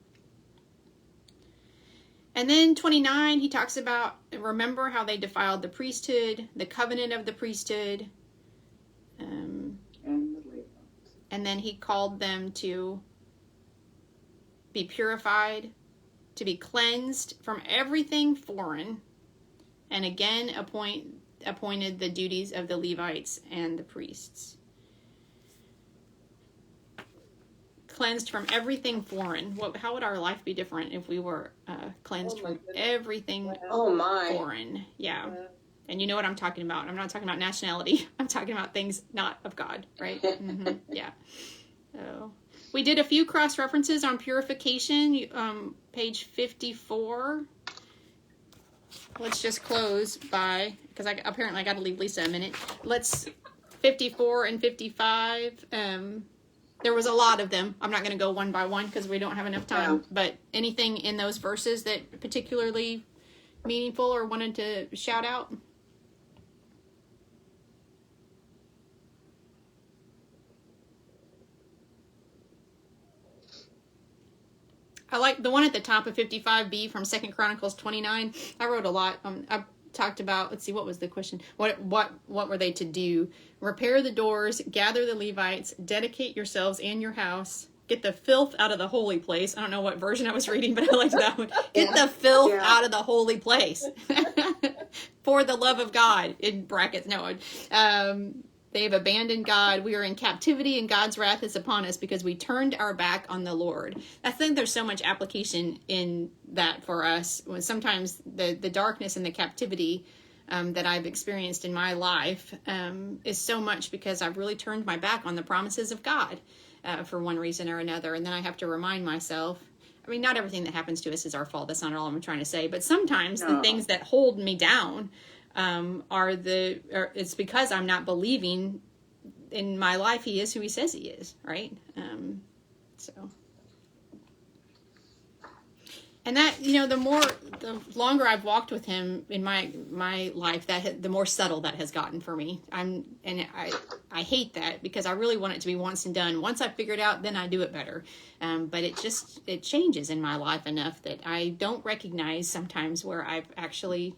And then 29, he talks about, remember how they defiled the priesthood, the covenant of the priesthood. And then he called them to be purified, to be cleansed from everything foreign, and again appoint appointed the duties of the Levites and the priests. Cleansed from everything foreign. How would our life be different if we were cleansed from everything foreign? Yeah. And you know what I'm talking about. I'm not talking about nationality. I'm talking about things not of God, right? Mm-hmm. Yeah. So we did a few cross references on purification, page 54. Let's just close by, because apparently I got to leave Lisa a minute. 54 and 55. There was a lot of them. I'm not going to go one by one because we don't have enough time. Yeah. But anything in those verses that particularly meaningful or wanted to shout out? I like the one at the top of 55b from 2 Chronicles 29. I wrote a lot. I talked about, let's see, what was the question? What were they to do? Repair the doors, gather the Levites, dedicate yourselves and your house, get the filth out of the holy place. I don't know what version I was reading, but I liked that one. Get the filth out of the holy place. For the love of God, in brackets. No, they have abandoned God. We are in captivity and God's wrath is upon us because we turned our back on the Lord. I think there's so much application in that for us. When sometimes the darkness and the captivity that I've experienced in my life is so much because I've really turned my back on the promises of God for one reason or another. And then I have to remind myself, I mean, not everything that happens to us is our fault. That's not all I'm trying to say. But sometimes the things that hold me down it's because I'm not believing in my life he is who he says he is, right? And that, the longer I've walked with him in my life, the more subtle that has gotten for me. I hate that because I really want it to be once and done. Once I figure it out, then I do it better. But it changes in my life enough that I don't recognize sometimes where I've actually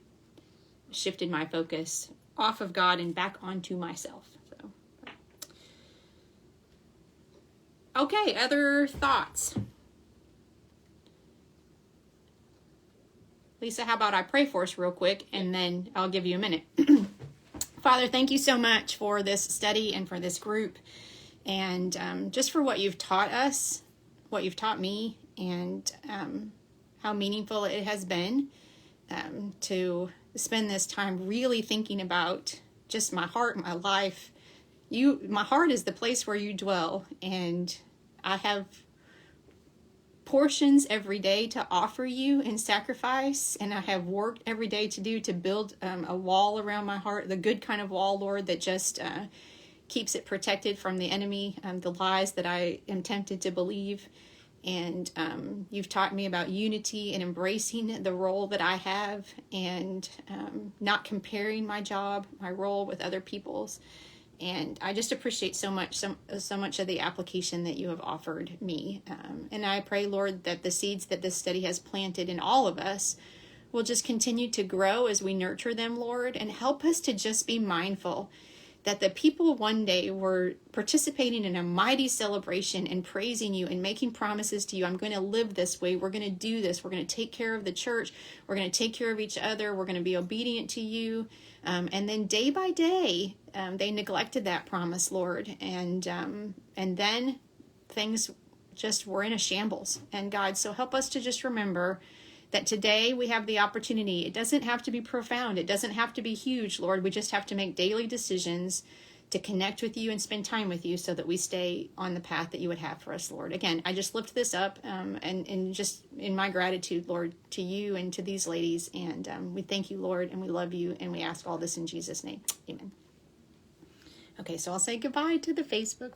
shifted my focus off of God and back onto myself. So, okay, other thoughts? Lisa, how about I pray for us real quick, and then I'll give you a minute. Father, thank you so much for this study and for this group, and just for what you've taught us, what you've taught me, and how meaningful it has been to spend this time really thinking about just my heart, my life. My heart is the place where you dwell, and I have portions every day to offer you in sacrifice, and I have work every day to build a wall around my heart, the good kind of wall, Lord, that just keeps it protected from the enemy, the lies that I am tempted to believe. And you've taught me about unity and embracing the role that I have, and not comparing my job, my role with other people's. And I just appreciate so much of the application that you have offered me. And I pray, Lord, that the seeds that this study has planted in all of us will just continue to grow as we nurture them, Lord, and help us to just be mindful that the people one day were participating in a mighty celebration and praising you and making promises to you. I'm going to live this way. We're going to do this. We're going to take care of the church. We're going to take care of each other. We're going to be obedient to you. And then day by day, they neglected that promise, Lord. And then things just were in a shambles. And God, so help us to just remember that today we have the opportunity. It doesn't have to be profound. It doesn't have to be huge, Lord. We just have to make daily decisions to connect with you and spend time with you so that we stay on the path that you would have for us, Lord. Again, I just lift this up and just in my gratitude, Lord, to you and to these ladies. And we thank you, Lord, and we love you. And we ask all this in Jesus' name. Amen. Okay, so I'll say goodbye to the Facebook